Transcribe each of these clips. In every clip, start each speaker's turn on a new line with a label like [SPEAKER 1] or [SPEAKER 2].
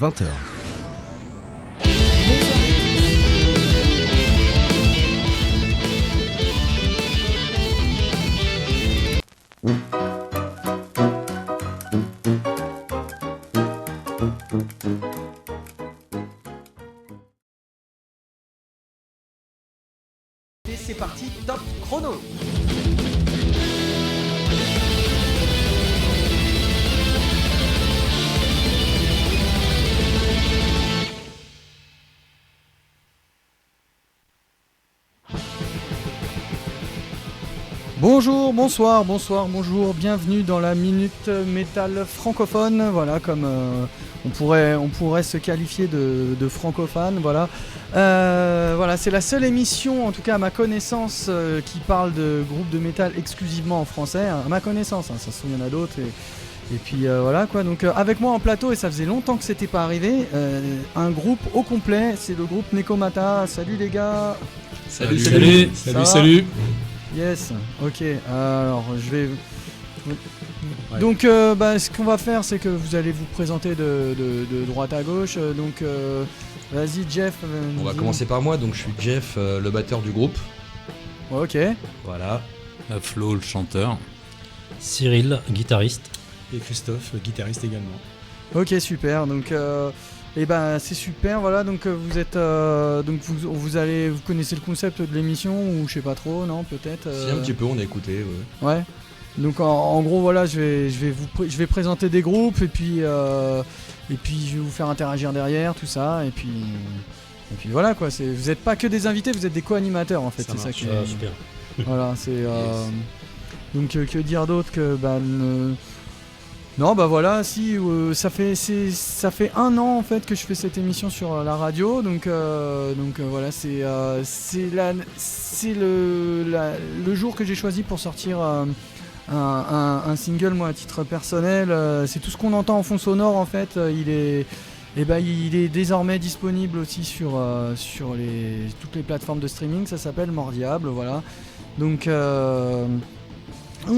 [SPEAKER 1] 20h.
[SPEAKER 2] Et c'est parti, top chrono. Bonjour, bonsoir, bonjour, bienvenue dans la Minute Métal francophone, voilà, comme on pourrait se qualifier de francophone, voilà. Voilà, c'est la seule émission, en tout cas à ma connaissance, qui parle de groupes de métal exclusivement en français, hein, à ma connaissance, hein, ça se trouve il y en a d'autres, et puis voilà quoi, donc avec moi en plateau, et ça faisait longtemps que c'était pas arrivé, un groupe au complet, c'est le groupe Nekomata. Salut les gars.
[SPEAKER 3] Salut.
[SPEAKER 2] Yes, ok, alors je vais...
[SPEAKER 3] Ouais.
[SPEAKER 2] Donc ce qu'on va faire, c'est que vous allez vous présenter de droite à gauche, donc vas-y Jeff.
[SPEAKER 4] On va commencer par moi, donc je suis Jeff, le batteur du groupe.
[SPEAKER 2] Ouais, ok.
[SPEAKER 4] Voilà.
[SPEAKER 3] Flo, le chanteur.
[SPEAKER 5] Cyril, guitariste.
[SPEAKER 3] Et Christophe, guitariste également.
[SPEAKER 2] Ok, super, donc... c'est super, voilà, donc vous êtes... vous connaissez le concept de l'émission, ou je sais pas trop, non, peut-être
[SPEAKER 4] Si, un petit peu, on a écouté, ouais.
[SPEAKER 2] Ouais. Donc en gros, voilà, je vais présenter des groupes, et puis je vais vous faire interagir derrière, tout ça, et puis voilà, quoi, vous êtes pas que des invités, vous êtes des co-animateurs, en fait,
[SPEAKER 3] Ça
[SPEAKER 2] c'est ça
[SPEAKER 3] marche.
[SPEAKER 2] qui est...
[SPEAKER 5] Super.
[SPEAKER 2] Voilà, c'est...
[SPEAKER 4] Yes.
[SPEAKER 2] Donc que dire d'autre que... Non, bah voilà, si ça fait 1 an en fait que je fais cette émission sur la radio, donc voilà, c'est le jour que j'ai choisi pour sortir un single, moi à titre personnel. C'est tout ce qu'on entend en fond sonore en fait. Il est désormais disponible aussi sur toutes les plateformes de streaming. Ça s'appelle Mordiable, voilà. Donc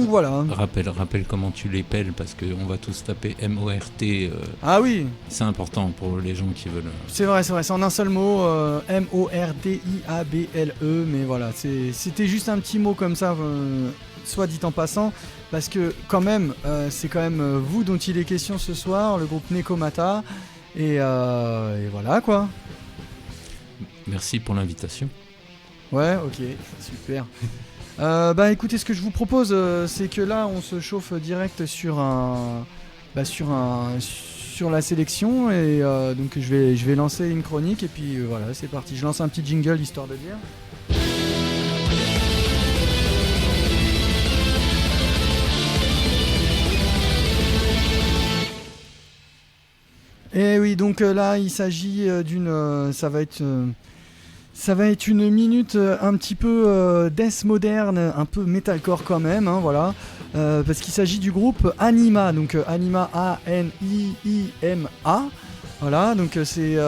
[SPEAKER 2] voilà.
[SPEAKER 3] Rappelle comment tu les pelles, parce qu'on va tous taper M-O-R-T.
[SPEAKER 2] Ah oui,
[SPEAKER 3] C'est important pour les gens qui veulent.
[SPEAKER 2] c'est vrai, c'est en un seul mot, M-O-R-D-I-A-B-L-E, mais voilà, c'était juste un petit mot comme ça, soit dit en passant, parce que quand même, c'est quand même vous dont il est question ce soir, le groupe Nekomata, et voilà quoi.
[SPEAKER 3] Merci pour l'invitation.
[SPEAKER 2] Ouais, ok, super. Écoutez, ce que je vous propose, c'est que là, on se chauffe direct sur sur la sélection, et donc je vais lancer une chronique, et puis voilà, c'est parti. Je lance un petit jingle histoire de dire. Et oui, donc là, il s'agit ça va être une minute un petit peu death moderne, un peu metalcore quand même, hein, voilà. Parce qu'il s'agit du groupe Anima, donc Anima A-N-I-I-M-A. Voilà, donc c'est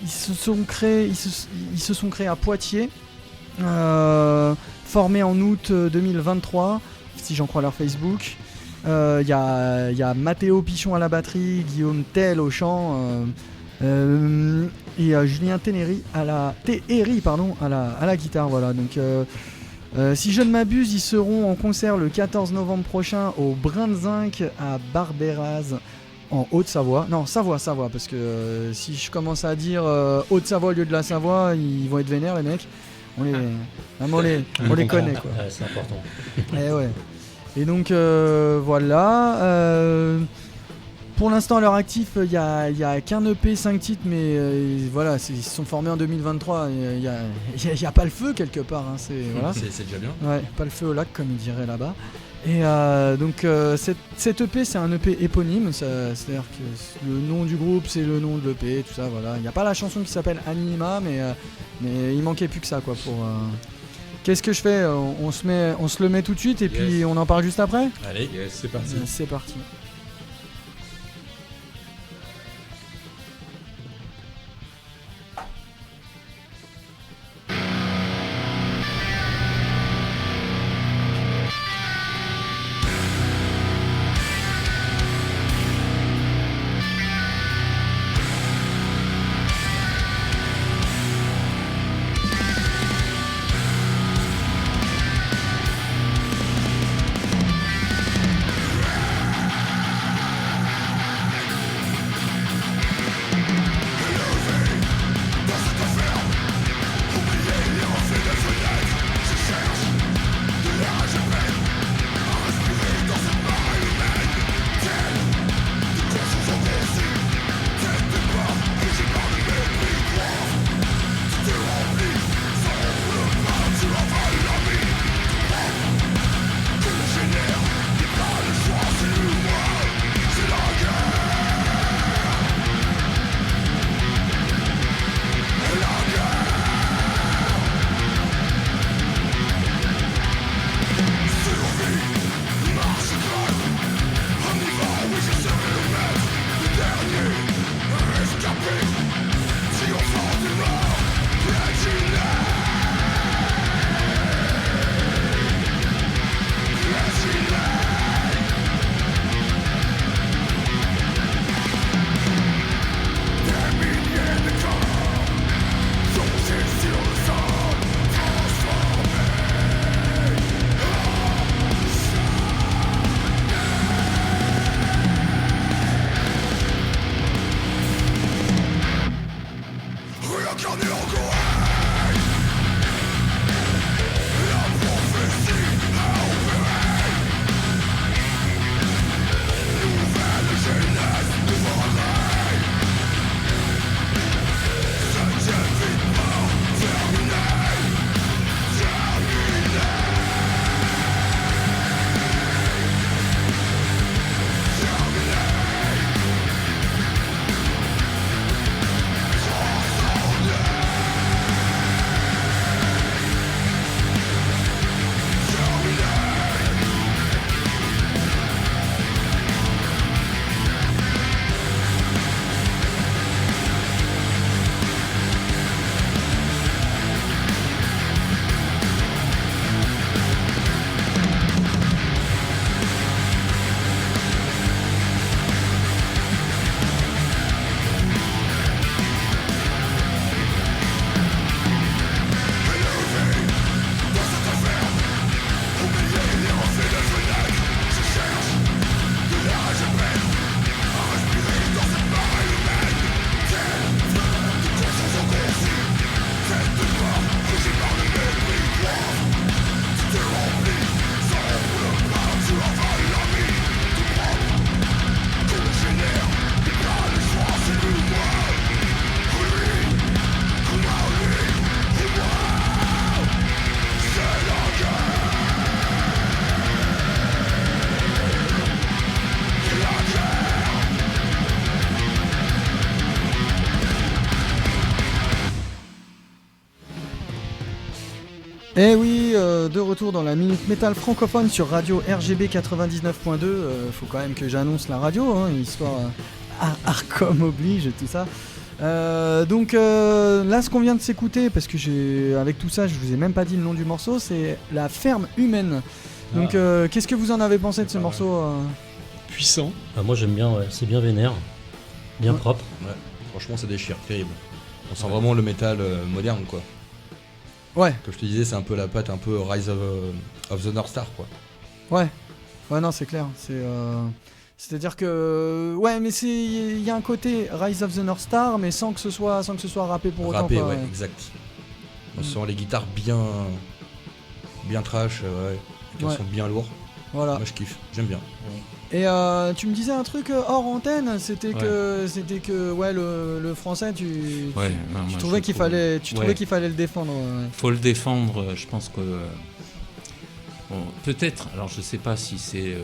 [SPEAKER 2] ils se sont créés à Poitiers, formés en août 2023, si j'en crois leur Facebook. Il y a Mathéo Pichon à la batterie, Guillaume Tell au chant. Et Julien Théry à la guitare, voilà. Donc si je ne m'abuse, ils seront en concert le 14 novembre prochain au Brin de Zinc à Barbéraz en Haute-Savoie. Non, Savoie, parce que si je commence à dire Haute-Savoie au lieu de la Savoie, ils vont être vénères les mecs. On les connaît quoi.
[SPEAKER 5] Ouais, c'est important.
[SPEAKER 2] Et ouais. Et donc voilà. Pour l'instant, à leur actif, il y a qu'un EP, 5 titres, mais voilà, ils se sont formés en 2023. Il y a pas le feu quelque part. Hein, voilà.
[SPEAKER 4] C'est déjà bien.
[SPEAKER 2] Ouais, pas le feu au lac, comme ils diraient là-bas. Et donc, cet EP, c'est un EP éponyme. C'est-à-dire que le nom du groupe, c'est le nom de l'EP, tout ça. Voilà. Il n'y a pas la chanson qui s'appelle Anima, mais il manquait plus que ça, quoi. Qu'est-ce que je fais ? On se le met tout de suite, et puis on en parle juste après ?
[SPEAKER 4] Allez, yes, c'est parti.
[SPEAKER 2] C'est parti. Et oui, de retour dans la Minute Métal francophone sur radio RGB 99.2. Faut quand même que j'annonce la radio, hein, histoire Arcom oblige et tout ça. Donc là, ce qu'on vient de s'écouter, parce que avec tout ça, je vous ai même pas dit le nom du morceau, c'est La Ferme Humaine. Donc qu'est-ce que vous en avez pensé de ce morceau
[SPEAKER 1] Puissant.
[SPEAKER 5] Moi j'aime bien, ouais. C'est bien vénère, bien propre.
[SPEAKER 4] Ouais. Franchement, ça déchire, terrible. On sent vraiment le métal moderne, quoi.
[SPEAKER 2] Ouais.
[SPEAKER 4] Comme je te disais, c'est un peu la patte, un peu Rise of the North Star, quoi.
[SPEAKER 2] Ouais, non, c'est clair. C'est-à-dire que ouais, mais il y a un côté Rise of the North Star, mais sans que ce soit rappé pour autant.
[SPEAKER 4] Rappé,
[SPEAKER 2] quoi,
[SPEAKER 4] ouais, exact. On sent les guitares bien trash, ouais. Qui sont bien lourds.
[SPEAKER 2] Voilà.
[SPEAKER 4] Moi, je kiffe, j'aime bien.
[SPEAKER 2] Et tu me disais un truc hors antenne, c'était que ouais, le français, tu trouvais qu'il fallait le défendre. Ouais.
[SPEAKER 3] Faut le défendre, je pense que bon, peut-être, alors je sais pas si c'est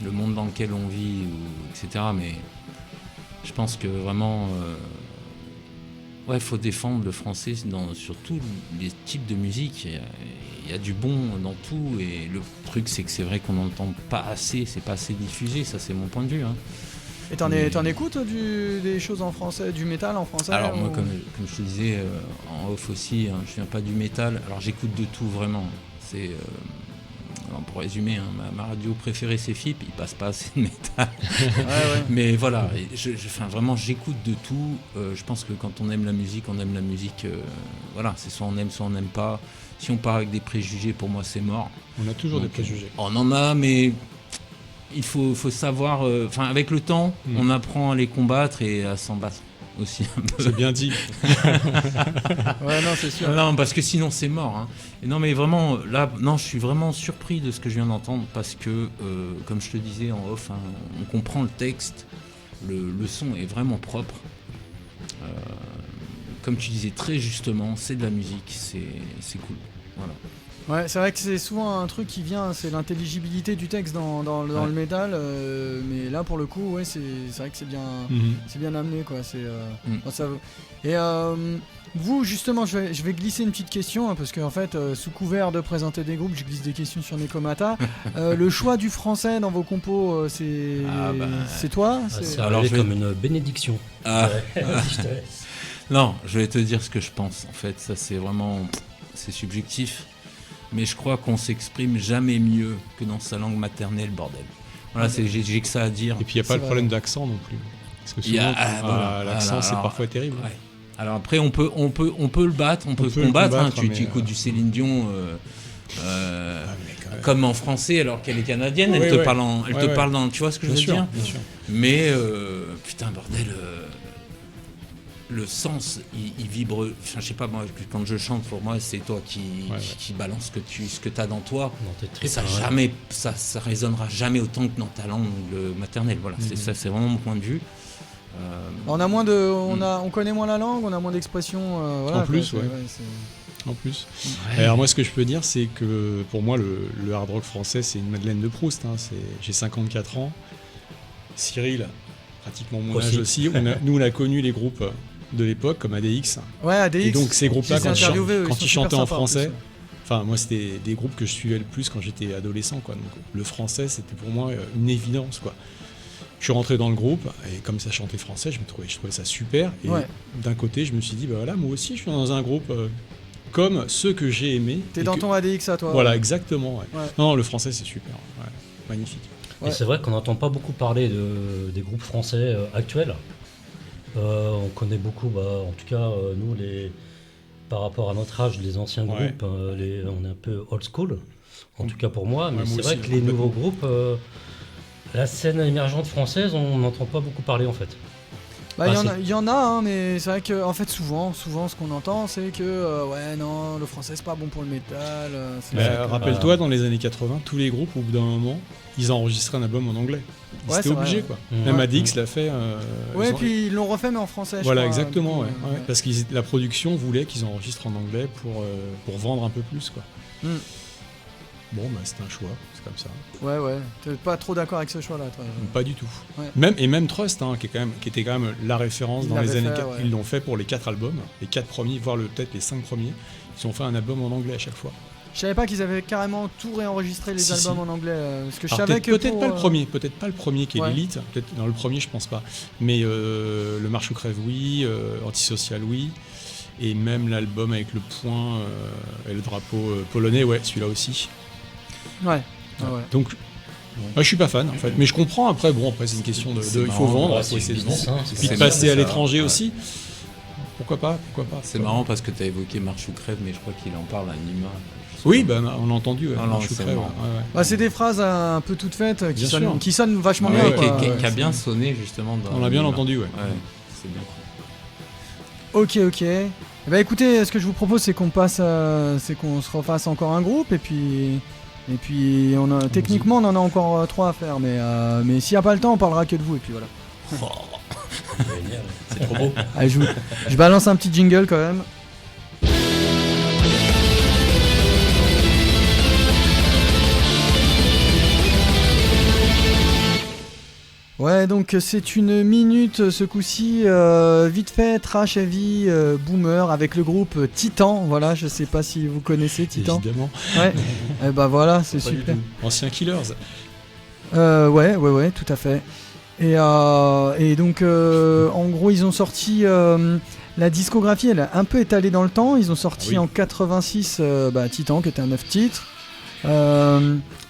[SPEAKER 3] le monde dans lequel on vit etc., mais je pense que vraiment faut défendre le français sur tous les types de musique. Il y a du bon dans tout, et le truc c'est que c'est vrai qu'on n'entend pas assez, c'est pas assez diffusé, ça c'est mon point de vue. Hein.
[SPEAKER 2] Et t'en écoutes des choses en français, du métal en français?
[SPEAKER 3] Alors moi, comme je te disais en off aussi, hein, je viens pas du métal, alors j'écoute de tout vraiment. C'est pour résumer, hein, ma radio préférée c'est FIP, il passe pas assez de métal. Ouais. Mais voilà, vraiment j'écoute de tout. Je pense que quand on aime la musique, voilà, c'est soit on aime, soit on n'aime pas. Si on part avec des préjugés, pour moi c'est mort.
[SPEAKER 1] On a toujours des préjugés.
[SPEAKER 3] On en a, mais il faut savoir, avec le temps, on apprend à les combattre et à s'en battre aussi un peu.
[SPEAKER 1] C'est bien dit.
[SPEAKER 2] Ouais, non, c'est sûr.
[SPEAKER 3] Non, parce que sinon c'est mort. Hein. Et non, mais vraiment, là, je suis vraiment surpris de ce que je viens d'entendre, parce que, comme je te disais en off, hein, on comprend le texte, le son est vraiment propre. Comme tu disais très justement, c'est de la musique, c'est cool. Voilà.
[SPEAKER 2] Ouais, c'est vrai que c'est souvent un truc qui vient, c'est l'intelligibilité du texte dans le métal, mais là pour le coup, ouais, c'est vrai que c'est bien amené, quoi. Et vous, justement, je vais glisser une petite question, hein, parce qu'en fait, sous couvert de présenter des groupes, je glisse des questions sur Nekomata. Le choix du français dans vos compos, c'est toi?
[SPEAKER 5] C'est arrivé comme une bénédiction. Vas-y, je te laisse.
[SPEAKER 3] Non, je vais te dire ce que je pense. En fait, ça c'est subjectif, mais je crois qu'on s'exprime jamais mieux que dans sa langue maternelle, bordel. Voilà, j'ai que ça à dire.
[SPEAKER 1] Et puis il n'y a pas le problème d'accent non plus. Parce que souvent, l'accent c'est parfois terrible. Ouais.
[SPEAKER 3] Alors après, on peut le battre, on peut combattre. Hein. Tu écoutes du Céline Dion. Comme en français, alors qu'elle est canadienne, elle te parle dans. Tu vois ce que je veux dire?
[SPEAKER 1] Bien sûr.
[SPEAKER 3] Mais putain, bordel. Le sens, il vibre. Enfin, je sais pas, moi, quand je chante, pour moi, c'est toi qui balance ce que t'as dans toi. Et ça résonnera jamais autant que dans ta langue maternelle. Voilà, c'est vraiment mon point de vue.
[SPEAKER 2] On connaît moins la langue, on a moins d'expressions. Voilà,
[SPEAKER 1] en plus, En plus. Ouais. Alors moi, ce que je peux dire, c'est que pour moi, le hard rock français, c'est une Madeleine de Proust. Hein. J'ai 54 ans. Cyril, pratiquement mon âge aussi. Nous, on a connu les groupes de l'époque comme ADX.
[SPEAKER 2] Ouais, ADX.
[SPEAKER 1] Et donc ces groupes-là, quand ils chantaient en français, enfin moi c'était des groupes que je suivais le plus quand j'étais adolescent, quoi. Donc le français c'était pour moi une évidence, quoi. Je suis rentré dans le groupe et comme ça chantait français, je trouvais ça super. Et d'un côté je me suis dit bah voilà, moi aussi je suis dans un groupe comme ceux que j'ai aimés.
[SPEAKER 2] T'es dans ton ADX à toi.
[SPEAKER 1] Voilà, exactement. Ouais. Non, le français c'est super, magnifique.
[SPEAKER 5] Et c'est vrai qu'on n'entend pas beaucoup parler des groupes français actuels. On connaît beaucoup, en tout cas nous, par rapport à notre âge, les anciens groupes, on est un peu old school, en tout cas pour moi, mais c'est vrai que les nouveaux groupes, la scène émergente française, on n'entend pas beaucoup parler en fait.
[SPEAKER 2] Il y en a, hein, mais c'est vrai que en fait souvent ce qu'on entend c'est que le français c'est pas bon pour le métal.
[SPEAKER 1] Rappelle-toi dans les années 80, tous les groupes au bout d'un moment ils ont enregistré un album en anglais. C'était obligé, quoi. Même ADX l'a fait.
[SPEAKER 2] Puis ils l'ont refait mais en français.
[SPEAKER 1] Voilà, exactement. Parce que la production voulait qu'ils enregistrent en anglais pour vendre un peu plus, quoi. bon, bah, c'était un choix, c'est comme ça.
[SPEAKER 2] Ouais. T'es pas trop d'accord avec ce choix-là, toi.
[SPEAKER 1] Pas du tout.
[SPEAKER 2] Ouais.
[SPEAKER 1] Même Trust, qui était quand même la référence
[SPEAKER 2] Ils
[SPEAKER 1] dans les
[SPEAKER 2] l'avaient
[SPEAKER 1] années
[SPEAKER 2] fait,
[SPEAKER 1] 4.
[SPEAKER 2] ouais.
[SPEAKER 1] Ils l'ont fait pour les 4 albums, les 4 premiers, voire peut-être les 5 premiers. Ils ont fait un album en anglais à chaque fois.
[SPEAKER 2] Je savais pas qu'ils avaient carrément tout réenregistré les albums en anglais. Parce que je
[SPEAKER 1] Alors,
[SPEAKER 2] savais que
[SPEAKER 1] peut-être pas le premier qui est
[SPEAKER 2] ouais.
[SPEAKER 1] l'élite. Peut-être dans le premier, je pense pas. Mais le Marche ou crève, oui. Antisocial, oui. Et même l'album avec le point et le drapeau polonais, ouais, celui-là aussi.
[SPEAKER 2] Ouais.
[SPEAKER 1] Donc, je suis pas fan en fait. Mais je comprends après. Bon, après c'est une question de il faut vendre, il faut essayer de vendre. Puis de passer à l'étranger aussi. Pourquoi pas.
[SPEAKER 3] C'est marrant parce que tu as évoqué Marche ou crève, mais je crois qu'il en parle à Nima.
[SPEAKER 1] Oui, bah, on l'a entendu.
[SPEAKER 3] Marche ou crève.
[SPEAKER 2] Bah, c'est des phrases un peu toutes faites qui sonnent vachement
[SPEAKER 3] bien.
[SPEAKER 2] Quoi.
[SPEAKER 3] Qui a bien sonné justement.
[SPEAKER 1] On l'a bien entendu, ouais.
[SPEAKER 3] C'est bien.
[SPEAKER 2] Ok. Bah écoutez, ce que je vous propose, c'est qu'on se refasse encore un groupe et puis techniquement on en a encore 3 à faire, mais s'il n'y a pas le temps, on parlera que de vous et puis voilà.
[SPEAKER 5] C'est trop beau.
[SPEAKER 2] Allez, je balance un petit jingle quand même. Ouais, donc c'est une minute ce coup-ci, vite fait, trash heavy, boomer, avec le groupe Titan. Voilà, je sais pas si vous connaissez Titan.
[SPEAKER 1] Évidemment.
[SPEAKER 2] Ouais. Et bah voilà, c'est
[SPEAKER 1] Pas
[SPEAKER 2] super.
[SPEAKER 1] Ancien Killers.
[SPEAKER 2] Ouais, tout à fait. Et donc, en gros, ils ont sorti la discographie, elle a un peu étalée dans le temps. Ils ont sorti en 86 Titan, qui était un 9 titres.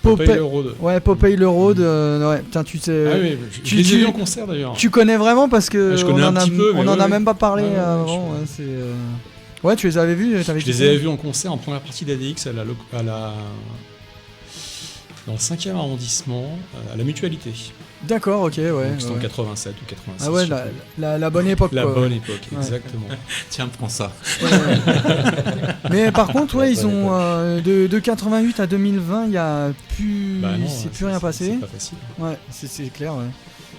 [SPEAKER 1] Popeye le Road.
[SPEAKER 2] Ouais, Popeye le Road. Ouais, putain, tu sais.
[SPEAKER 1] Ah oui, je les ai vus en concert d'ailleurs.
[SPEAKER 2] Tu connais vraiment parce que
[SPEAKER 1] je connais
[SPEAKER 2] on en a même pas parlé avant. Ouais, tu les avais vus.
[SPEAKER 1] Je les avais vus en concert en première partie d'ADX dans le 5e arrondissement, à la Mutualité.
[SPEAKER 2] D'accord, ok, ouais.
[SPEAKER 1] Donc c'était en 87 ou 86.
[SPEAKER 2] Ah ouais, la bonne époque.
[SPEAKER 1] La
[SPEAKER 2] quoi.
[SPEAKER 1] bonne époque, exactement.
[SPEAKER 3] Tiens, prends ça.
[SPEAKER 2] Mais par contre, ouais, ils ont de 88 à 2020, il y a plus, c'est plus rien passé.
[SPEAKER 1] C'est pas facile.
[SPEAKER 2] Ouais, c'est clair. Ouais.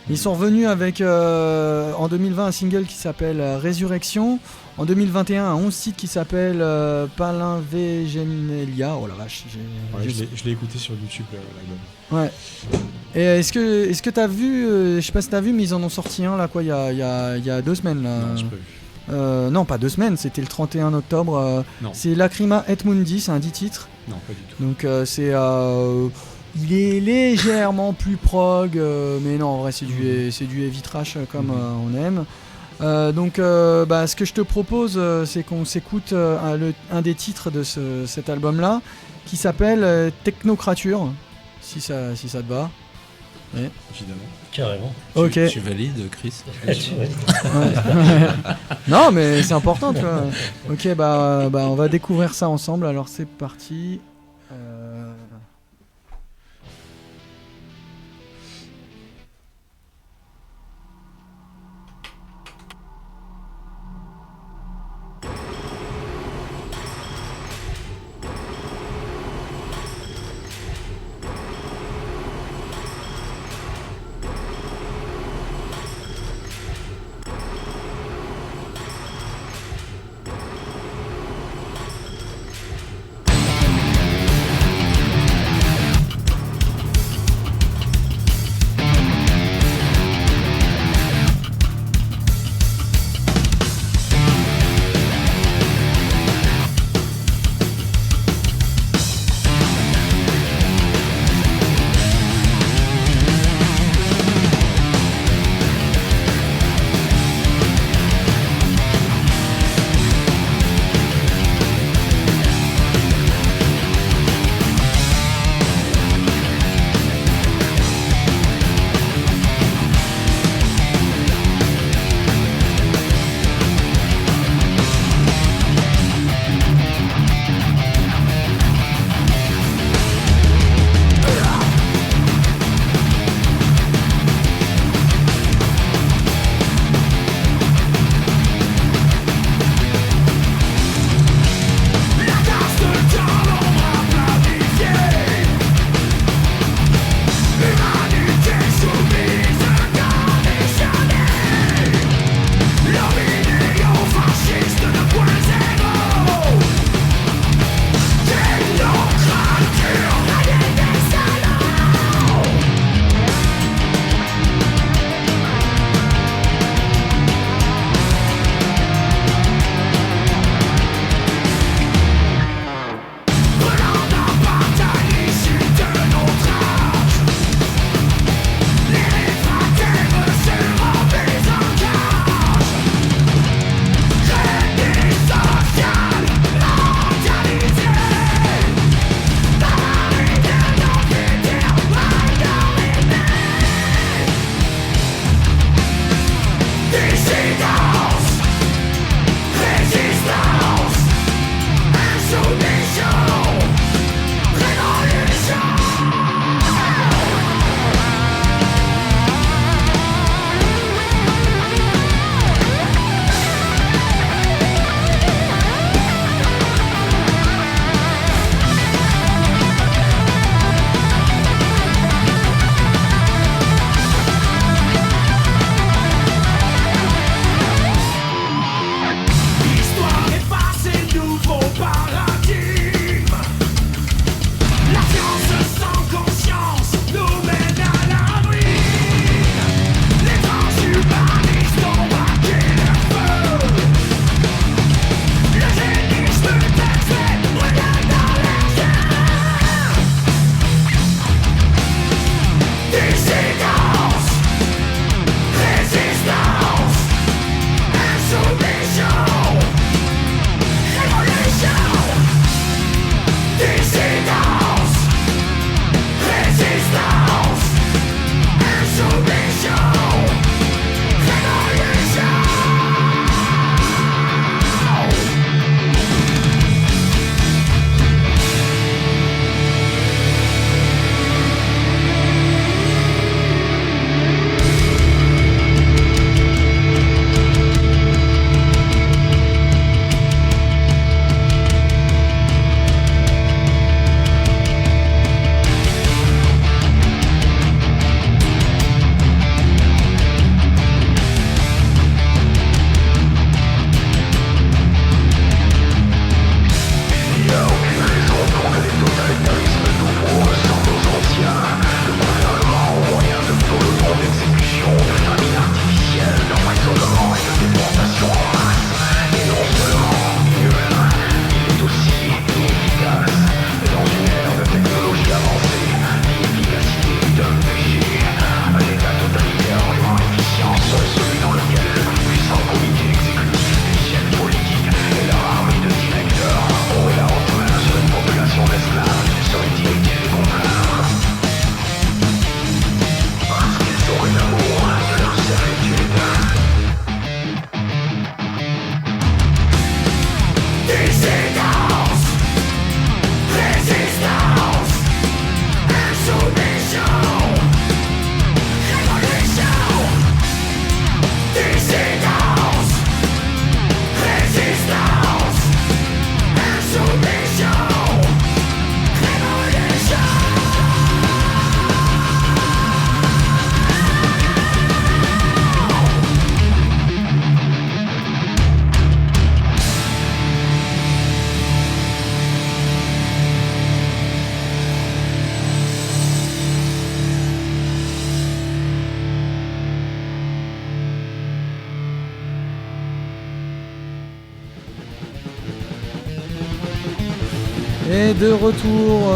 [SPEAKER 2] Ils sont revenus avec en 2020 un single qui s'appelle Résurrection. En 2021, un 11 titres qui s'appelle Palinvegenelia. Oh la vache.
[SPEAKER 1] Je l'ai écouté sur YouTube l'album.
[SPEAKER 2] Ouais. Et est-ce que t'as vu, je sais pas si t'as vu, mais ils en ont sorti un là quoi, il y a 2 semaines là.
[SPEAKER 1] Non, j'ai pas vu.
[SPEAKER 2] Non, pas 2 semaines, c'était le 31 octobre. C'est Lacrima et Mundi, c'est un 10 titres.
[SPEAKER 1] Non, pas du tout.
[SPEAKER 2] Donc il est légèrement plus prog, mais non, en vrai c'est du heavy trash comme on aime. Donc ce que je te propose, c'est qu'on s'écoute un des titres de cet album-là, qui s'appelle Technocrature, si ça te va. Ouais.
[SPEAKER 1] Évidemment.
[SPEAKER 5] Carrément.
[SPEAKER 2] Ok.
[SPEAKER 3] Tu valides, Chris?
[SPEAKER 2] Non, mais c'est important, tu vois. Ok, on va découvrir ça ensemble. Alors c'est parti. Et de retour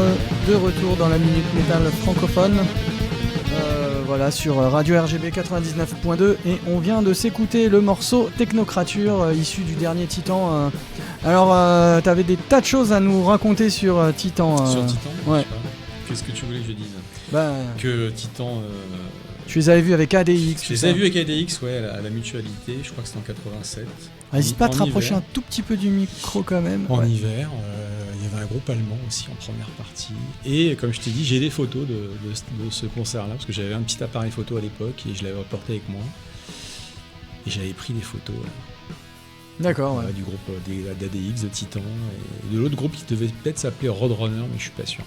[SPEAKER 2] dans la Minute Métal francophone. Voilà, sur Radio RGB 99.2, et on vient de s'écouter le morceau Technocrature issu du dernier Titan. Alors, t'avais des tas de choses à nous raconter sur Titan.
[SPEAKER 1] Sur Titan,
[SPEAKER 2] ouais.
[SPEAKER 1] Qu'est-ce que tu voulais que je dise? Que Titan.
[SPEAKER 2] Tu les avais vus avec ADX.
[SPEAKER 1] Je les avais vus avec ADX, ouais, à la Mutualité. Je crois que c'était en 87.
[SPEAKER 2] N'hésite pas à te rapprocher un tout petit peu du micro quand même.
[SPEAKER 1] En hiver. Il y avait un groupe allemand aussi en première partie. Et comme je t'ai dit, j'ai des photos de ce concert-là, parce que j'avais un petit appareil photo à l'époque et je l'avais apporté avec moi. Et j'avais pris des photos
[SPEAKER 2] d'accord, ouais.
[SPEAKER 1] du groupe d'ADX, de Titan, et de l'autre groupe qui devait peut-être s'appeler Roadrunner, mais je suis pas sûr.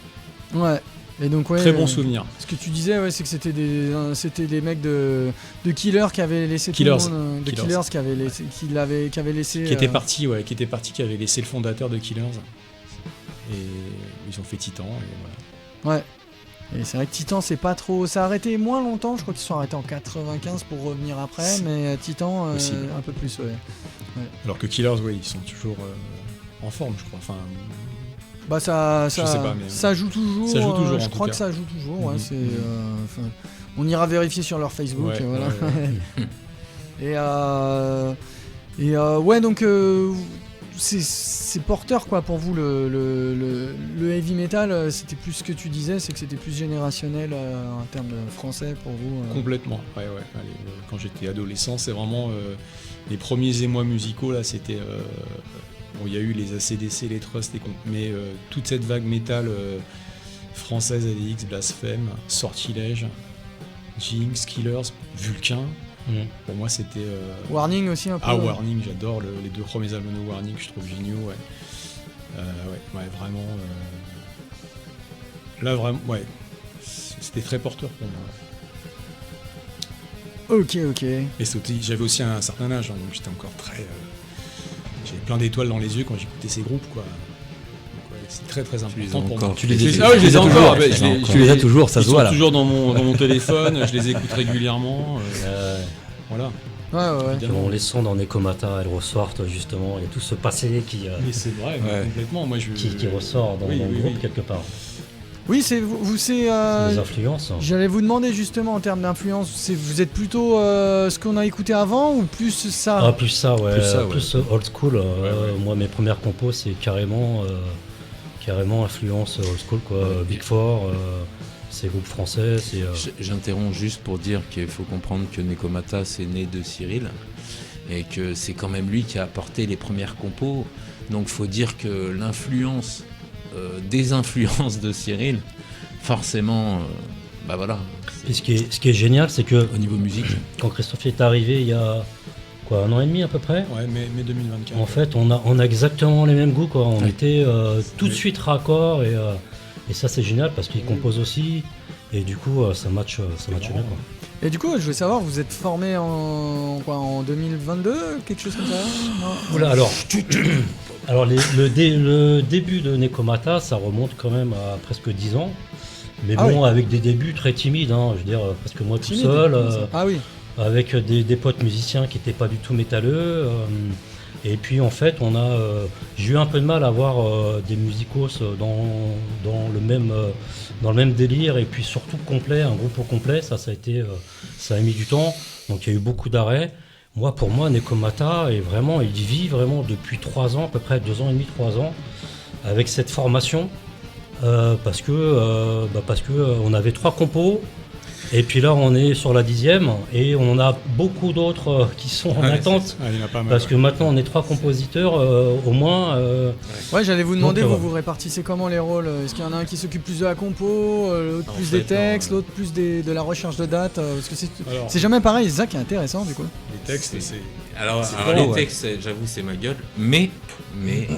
[SPEAKER 2] Ouais. Et donc, ouais,
[SPEAKER 1] très bon souvenir.
[SPEAKER 2] Ce que tu disais, ouais, c'est que c'était des mecs de Killers qui avaient laissé
[SPEAKER 1] Killers.
[SPEAKER 2] tout le monde, de Killers qui avaient laissé
[SPEAKER 1] qui était parti, qui avait laissé le fondateur de Killers. Et ils ont fait Titan, et voilà.
[SPEAKER 2] Ouais. Et c'est vrai que Titan, c'est pas trop. Ça a arrêté moins longtemps, je crois qu'ils sont arrêtés en 95 pour revenir après, mais Titan, un peu plus, ouais.
[SPEAKER 1] Alors que Killers, ouais, ils sont toujours en forme, je crois. Enfin.
[SPEAKER 2] Bah ça
[SPEAKER 1] je sais pas, mais
[SPEAKER 2] ça joue toujours.
[SPEAKER 1] Ça joue toujours.
[SPEAKER 2] Je crois que ça joue toujours. Ouais, on ira vérifier sur leur Facebook.
[SPEAKER 1] Ouais,
[SPEAKER 2] voilà.
[SPEAKER 1] Ouais.
[SPEAKER 2] Ouais, donc c'est porteur quoi pour vous le heavy metal. C'était plus ce que tu disais, c'est que c'était plus générationnel en termes de français pour vous.
[SPEAKER 1] Complètement. Ouais. Allez, quand j'étais adolescent, c'est vraiment les premiers émois musicaux là. C'était il y a eu les AC/DC, les Trust, mais toute cette vague métal française, ADX, Blasphème, Sortilège, Jinx, Killers, Vulcain. Pour moi, c'était.
[SPEAKER 2] Warning aussi un peu.
[SPEAKER 1] Warning, j'adore les 2 premiers albums de Warning, je trouve géniaux. Vraiment. Là, vraiment, ouais. C'était très porteur pour moi.
[SPEAKER 2] Ok. Et
[SPEAKER 1] j'avais aussi un certain âge, donc j'étais encore très. J'avais plein d'étoiles dans les yeux quand j'écoutais ces groupes, quoi. Donc, ouais, c'est très très important pour moi.
[SPEAKER 4] Tu les
[SPEAKER 1] as encore.
[SPEAKER 4] Tu les as toujours, ça se voit là.
[SPEAKER 1] Toujours dans mon téléphone, je les écoute régulièrement. Voilà.
[SPEAKER 2] Ouais.
[SPEAKER 5] On les sent dans Nekomata, elles ressortent justement. Il y a tout ce passé qui.
[SPEAKER 1] Mais c'est vrai, complètement. Moi,
[SPEAKER 5] qui ressort dans le groupe quelque part.
[SPEAKER 2] Oui, c'est
[SPEAKER 5] les influences.
[SPEAKER 2] J'allais vous demander justement en termes d'influence, vous êtes plutôt ce qu'on a écouté avant ou plus ça?
[SPEAKER 5] Plus ça, ouais. Plus old school. Moi, mes premières compos, c'est carrément influence old school, quoi. Big Four, ces groupes français.
[SPEAKER 3] J'interromps juste pour dire qu'il faut comprendre que Nekomata, c'est né de Cyril et que c'est quand même lui qui a apporté les premières compos. Donc, faut dire que l'influence des influences de Cyril, forcément, voilà.
[SPEAKER 5] Et ce qui est génial, c'est que
[SPEAKER 3] au niveau musique,
[SPEAKER 5] quand Christophe est arrivé il y a 1 an et demi à peu près.
[SPEAKER 1] Ouais, mai 2024.
[SPEAKER 5] En fait, on a exactement les mêmes goûts, quoi. On était tout de suite raccord et ça c'est génial parce qu'il compose aussi et du coup ça match bien, quoi.
[SPEAKER 2] Et du coup, je voulais savoir, vous êtes formé en 2022, quelque chose comme ça?
[SPEAKER 5] Oula, alors le début de Nekomata, ça remonte quand même à presque 10 ans. Mais avec des débuts très timides, hein, je veux dire, presque moi tout seul, avec des potes musiciens qui n'étaient pas du tout métalleux. Et puis en fait, j'ai eu un peu de mal à avoir des musicos dans le même délire, et puis surtout complet, un groupe au complet, ça a mis du temps, donc il y a eu beaucoup d'arrêts. Pour moi, Nekomata il vit vraiment depuis 3 ans, à peu près 2 ans et demi, 3 ans, avec cette formation, parce que on avait 3 compos, et puis là on est sur la 10e, et on a beaucoup d'autres qui sont en attente,
[SPEAKER 1] il y en a pas mal,
[SPEAKER 5] parce que maintenant on est 3 compositeurs au moins.
[SPEAKER 2] J'allais vous demander, vous répartissez comment les rôles? Est-ce qu'il y en a un qui s'occupe plus de la compo, l'autre plus des textes, l'autre plus de la recherche de dates, parce que c'est jamais pareil, c'est ça qui est intéressant du coup.
[SPEAKER 1] Les textes, c'est...
[SPEAKER 3] Alors les textes, j'avoue, c'est ma gueule, mais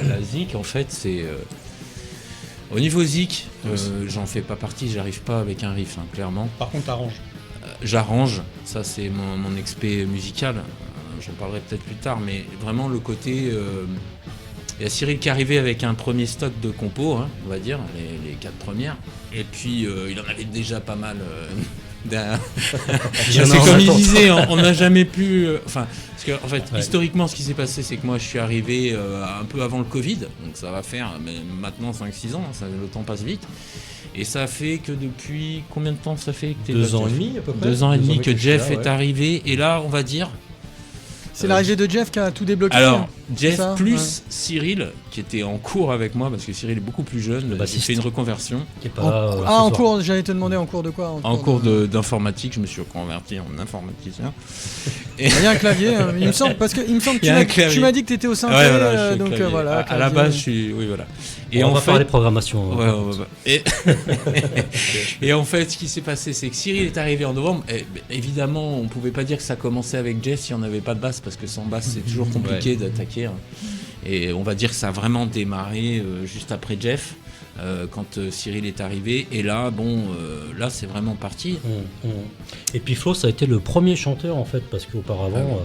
[SPEAKER 3] la zik, en fait, c'est... Au niveau zik, j'en fais pas partie, j'arrive pas avec un riff, clairement.
[SPEAKER 1] Par contre, t'arranges.
[SPEAKER 3] J'arrange, ça c'est mon expé musical, j'en parlerai peut-être plus tard, mais vraiment le côté... Il y a Cyril qui est arrivé avec un premier stock de compos, on va dire, les 4 premières, et puis il en avait déjà pas mal C'est comme il disait, on n'a jamais pu. Parce que, en fait, historiquement, ce qui s'est passé, c'est que moi, je suis arrivé un peu avant le Covid, donc ça va faire maintenant 5-6 ans, le temps passe vite. Et ça fait que depuis combien de temps ça fait que
[SPEAKER 4] 2 ans et demi à peu près.
[SPEAKER 3] 2 ans et demi que Jeff est arrivé, et là, on va dire.
[SPEAKER 2] C'est l'arrivée de Jeff qui a tout débloqué.
[SPEAKER 3] Alors, Jeff plus Cyril, qui était en cours avec moi, parce que Cyril est beaucoup plus jeune, il fait une reconversion.
[SPEAKER 2] En cours, j'allais te demander en cours de quoi?
[SPEAKER 3] En cours d'informatique, je me suis reconverti en informaticien.
[SPEAKER 2] Il y a un clavier, il me semble, parce que tu m'as dit que tu étais au synthé, donc voilà.
[SPEAKER 3] À la base, je suis. Oui, voilà.
[SPEAKER 5] Et on va parler programmation.
[SPEAKER 3] Et en fait, ce qui s'est passé, c'est que Cyril est arrivé en novembre. Et, évidemment, on ne pouvait pas dire que ça commençait avec Jeff si on n'avait pas de basse, parce que sans basse, c'est toujours compliqué d'attaquer. Hein. Et on va dire que ça a vraiment démarré juste après Jeff, quand Cyril est arrivé. Et là, là, c'est vraiment parti.
[SPEAKER 5] Et puis Flo, ça a été le premier chanteur, en fait, parce qu'auparavant...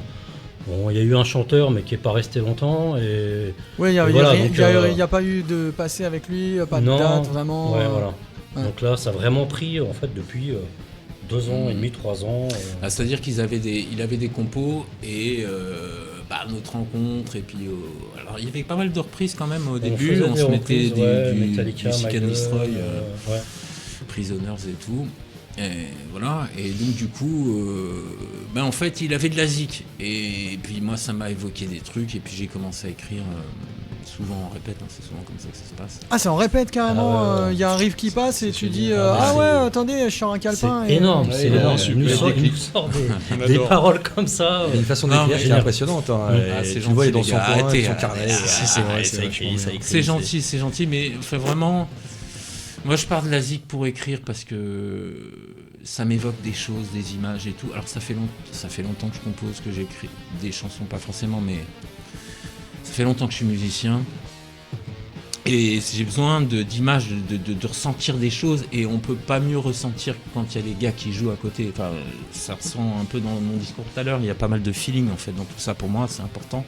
[SPEAKER 5] il y a eu un chanteur, mais qui n'est pas resté longtemps.
[SPEAKER 2] Oui, il n'y a pas eu de passé avec lui, pas de date, vraiment.
[SPEAKER 5] Donc là, ça a vraiment pris, en fait, depuis 2 ans et demi, 3 ans.
[SPEAKER 3] C'est-à-dire qu'il avait des compos et notre rencontre. Et puis, alors, il y avait pas mal de reprises quand même au début. On se mettait du Music and Destroy, Prisoners et tout. Et voilà, et donc du coup, en fait, il avait de la zik. Et puis moi, ça m'a évoqué des trucs, et puis j'ai commencé à écrire souvent en répète, c'est souvent comme ça que ça se passe.
[SPEAKER 2] Ah, c'est en répète carrément, il y a un riff qui passe, et tu dis attendez, je suis en un calepin.
[SPEAKER 5] C'est énorme, c'est énorme. Il nous sort des paroles comme ça.
[SPEAKER 4] Il y a une façon d'écrire qui est impressionnante.
[SPEAKER 3] C'est
[SPEAKER 4] gentil, vois, il est dans son coin, son carnet.
[SPEAKER 3] C'est gentil, mais vraiment. Moi, je pars de la zik pour écrire parce que ça m'évoque des choses, des images et tout. Alors, ça fait longtemps que je compose, que j'écris des chansons, pas forcément, mais ça fait longtemps que je suis musicien. Et j'ai besoin d'images, de ressentir des choses, et on peut pas mieux ressentir quand il y a les gars qui jouent à côté. Enfin, ça ressent un peu dans mon discours tout à l'heure, il y a pas mal de feeling en fait, dans tout ça pour moi, c'est important.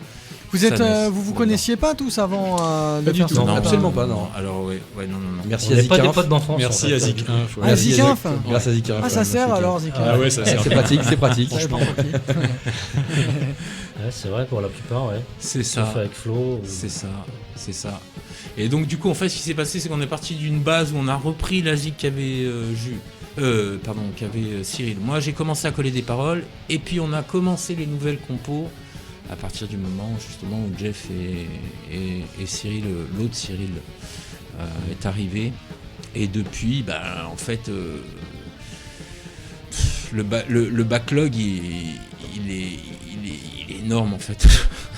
[SPEAKER 2] Vous connaissiez pas tous avant de faire ça?
[SPEAKER 4] Non, absolument pas, non.
[SPEAKER 3] Alors non.
[SPEAKER 5] Merci à Zik. On n'est pas des potes d'enfance.
[SPEAKER 1] Merci à Zik.
[SPEAKER 2] Zik Inf.
[SPEAKER 4] Grâce à Zik Inf.
[SPEAKER 2] Ah, ça sert alors, Zik Inf.
[SPEAKER 1] Ah ouais, ça sert.
[SPEAKER 4] C'est pratique.
[SPEAKER 5] C'est vrai pour la plupart,
[SPEAKER 3] C'est ça.
[SPEAKER 5] Sauf avec Flo.
[SPEAKER 3] C'est ça. Et donc du coup, en fait, ce qui s'est passé, c'est qu'on est parti d'une base où on a repris la zik qu'avait qu'avait Cyril. Moi, j'ai commencé à coller des paroles, et puis on a commencé les nouvelles compos à partir du moment justement où Jeff et Cyril, l'autre Cyril, est arrivé. Et depuis, en fait, le backlog, il est énorme en fait.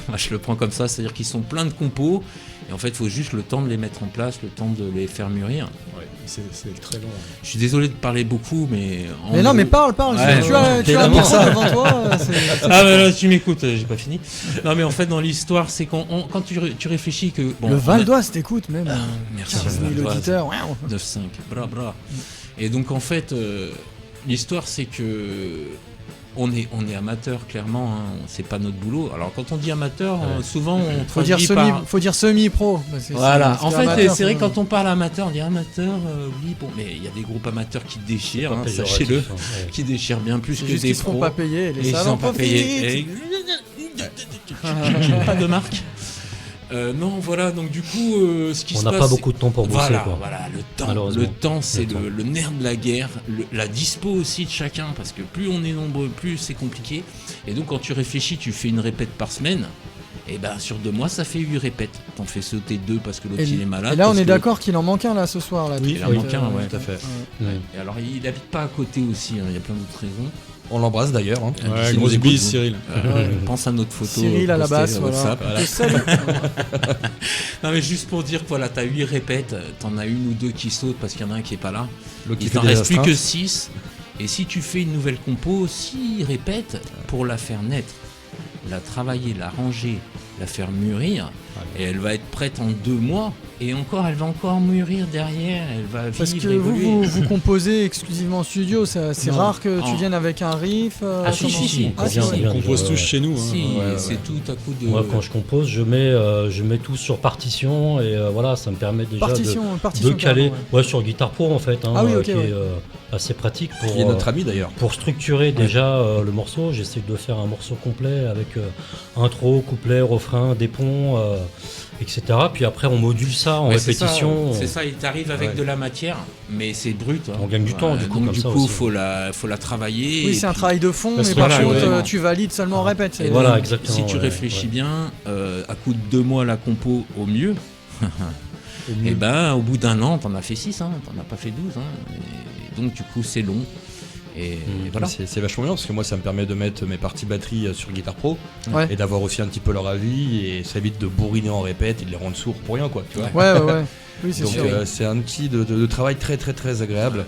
[SPEAKER 3] Moi, je le prends comme ça, c'est-à-dire qu'ils sont pleins de compos, et en fait, il faut juste le temps de les mettre en place, le temps de les faire mûrir.
[SPEAKER 1] Ouais, c'est très long.
[SPEAKER 3] Je suis désolé de parler beaucoup, mais...
[SPEAKER 2] mais parle,
[SPEAKER 3] ouais,
[SPEAKER 2] tu as un micro devant toi.
[SPEAKER 3] Là, tu m'écoutes, j'ai pas fini. Non, mais en fait, dans l'histoire, c'est quand tu réfléchis que...
[SPEAKER 2] le Val d'Oise t'écoute même.
[SPEAKER 3] Merci.
[SPEAKER 2] 15 000 auditeurs.
[SPEAKER 3] 9-5, bra. Et donc, en fait, l'histoire, c'est que... On est amateur, clairement, hein. C'est pas notre boulot. Alors quand on dit amateur, souvent on traduit
[SPEAKER 2] faut dire semi-pro.
[SPEAKER 3] Voilà, en fait c'est vrai que quand on parle amateur, on dit amateur, oui, bon, mais il y a des groupes amateurs qui déchirent, hein, sachez-le, qui déchirent bien plus que des pros.
[SPEAKER 2] Ils ne sont pas payés,
[SPEAKER 3] les salles sont pas payés. Pas de marque. Non, voilà, donc du coup, ce qui se passe...
[SPEAKER 5] On n'a pas beaucoup de temps pour bosser,
[SPEAKER 3] Voilà, le temps, c'est le nerf de la guerre, la dispo aussi de chacun, parce que plus on est nombreux, plus c'est compliqué. Et donc, quand tu réfléchis, tu fais une répète par semaine, et sur 2 mois, ça fait 8 répètes. T'en fais sauter 2 parce que l'autre, il est malade.
[SPEAKER 2] Et là, on est d'accord qu'il en manque un, là, ce soir. Là,
[SPEAKER 3] il en manque un,
[SPEAKER 4] tout à fait.
[SPEAKER 3] Et alors, il n'habite pas à côté aussi, il y a plein d'autres raisons.
[SPEAKER 4] On l'embrasse d'ailleurs. Hein.
[SPEAKER 1] Ouais, grosse bise, Cyril.
[SPEAKER 3] Pense à notre photo.
[SPEAKER 2] Cyril à la basse, voilà.
[SPEAKER 3] Non, mais juste pour dire que voilà, t'as 8 répètes, t'en as 1 ou 2 qui sautent parce qu'il y en a un qui est pas là. Il t'en reste plus que 6. Et si tu fais une nouvelle compo, 6 répètes pour la faire naître, la travailler, la ranger, la faire mûrir, et elle va être prête en 2 mois. Et encore, elle va encore mûrir derrière, elle va vivre,
[SPEAKER 2] Parce que
[SPEAKER 3] évoluer.
[SPEAKER 2] vous composez exclusivement en studio, c'est
[SPEAKER 1] Non.
[SPEAKER 2] rare que tu viennes avec un riff.
[SPEAKER 3] si.
[SPEAKER 2] Ah,
[SPEAKER 5] Bien,
[SPEAKER 2] si.
[SPEAKER 5] bien.
[SPEAKER 1] On compose
[SPEAKER 5] je-
[SPEAKER 1] tous chez nous. Hein.
[SPEAKER 3] Si,
[SPEAKER 4] ouais.
[SPEAKER 3] c'est tout à coup de...
[SPEAKER 5] Moi, quand je compose, je mets tout sur partition et voilà, ça me permet déjà
[SPEAKER 2] Partition
[SPEAKER 5] de caler.
[SPEAKER 2] carrément,
[SPEAKER 5] Ouais, sur Guitar Pro en fait, hein,
[SPEAKER 2] Ah oui, ok,
[SPEAKER 5] qui
[SPEAKER 2] ouais.
[SPEAKER 5] est assez pratique pour.
[SPEAKER 4] Qui est notre ami d'ailleurs.
[SPEAKER 5] Pour structurer déjà le morceau, j'essaie de faire un morceau complet avec intro, couplet, refrain, des ponts, etc. Puis après on module ça en
[SPEAKER 3] Ouais,
[SPEAKER 5] répétition.
[SPEAKER 3] C'est ça, il t'arrive avec
[SPEAKER 4] Ouais.
[SPEAKER 3] de la matière, mais c'est brut. Hein.
[SPEAKER 5] On gagne du temps, du coup,
[SPEAKER 3] Donc
[SPEAKER 5] comme
[SPEAKER 3] du
[SPEAKER 5] ça
[SPEAKER 3] coup,
[SPEAKER 5] aussi.
[SPEAKER 3] faut la travailler.
[SPEAKER 2] Oui,
[SPEAKER 3] et
[SPEAKER 2] c'est un
[SPEAKER 3] puis-
[SPEAKER 2] travail de fond,
[SPEAKER 1] Parce
[SPEAKER 2] mais
[SPEAKER 1] que
[SPEAKER 2] par
[SPEAKER 1] voilà,
[SPEAKER 2] contre,
[SPEAKER 1] ouais.
[SPEAKER 2] tu valides seulement en répète.
[SPEAKER 3] Et
[SPEAKER 5] Voilà,
[SPEAKER 3] donc,
[SPEAKER 5] exactement,
[SPEAKER 3] si tu
[SPEAKER 5] ouais,
[SPEAKER 3] réfléchis
[SPEAKER 5] ouais.
[SPEAKER 3] bien, à coup de 2 mois la compo au mieux,
[SPEAKER 1] Au mieux.
[SPEAKER 3] et ben au bout d'un an, t'en as fait 6, hein, t'en as pas fait 12. Hein, et donc du coup, c'est long. Et voilà.
[SPEAKER 4] C'est vachement bien parce que moi ça me permet de mettre mes parties batterie sur Guitar Pro
[SPEAKER 2] Ouais.
[SPEAKER 4] et d'avoir aussi un petit peu leur avis et ça évite de bourriner en répète et de les rendre sourds pour rien quoi, tu vois.
[SPEAKER 2] Ouais. Oui, c'est
[SPEAKER 4] Donc
[SPEAKER 2] sûr.
[SPEAKER 4] c'est un outil de travail très très très agréable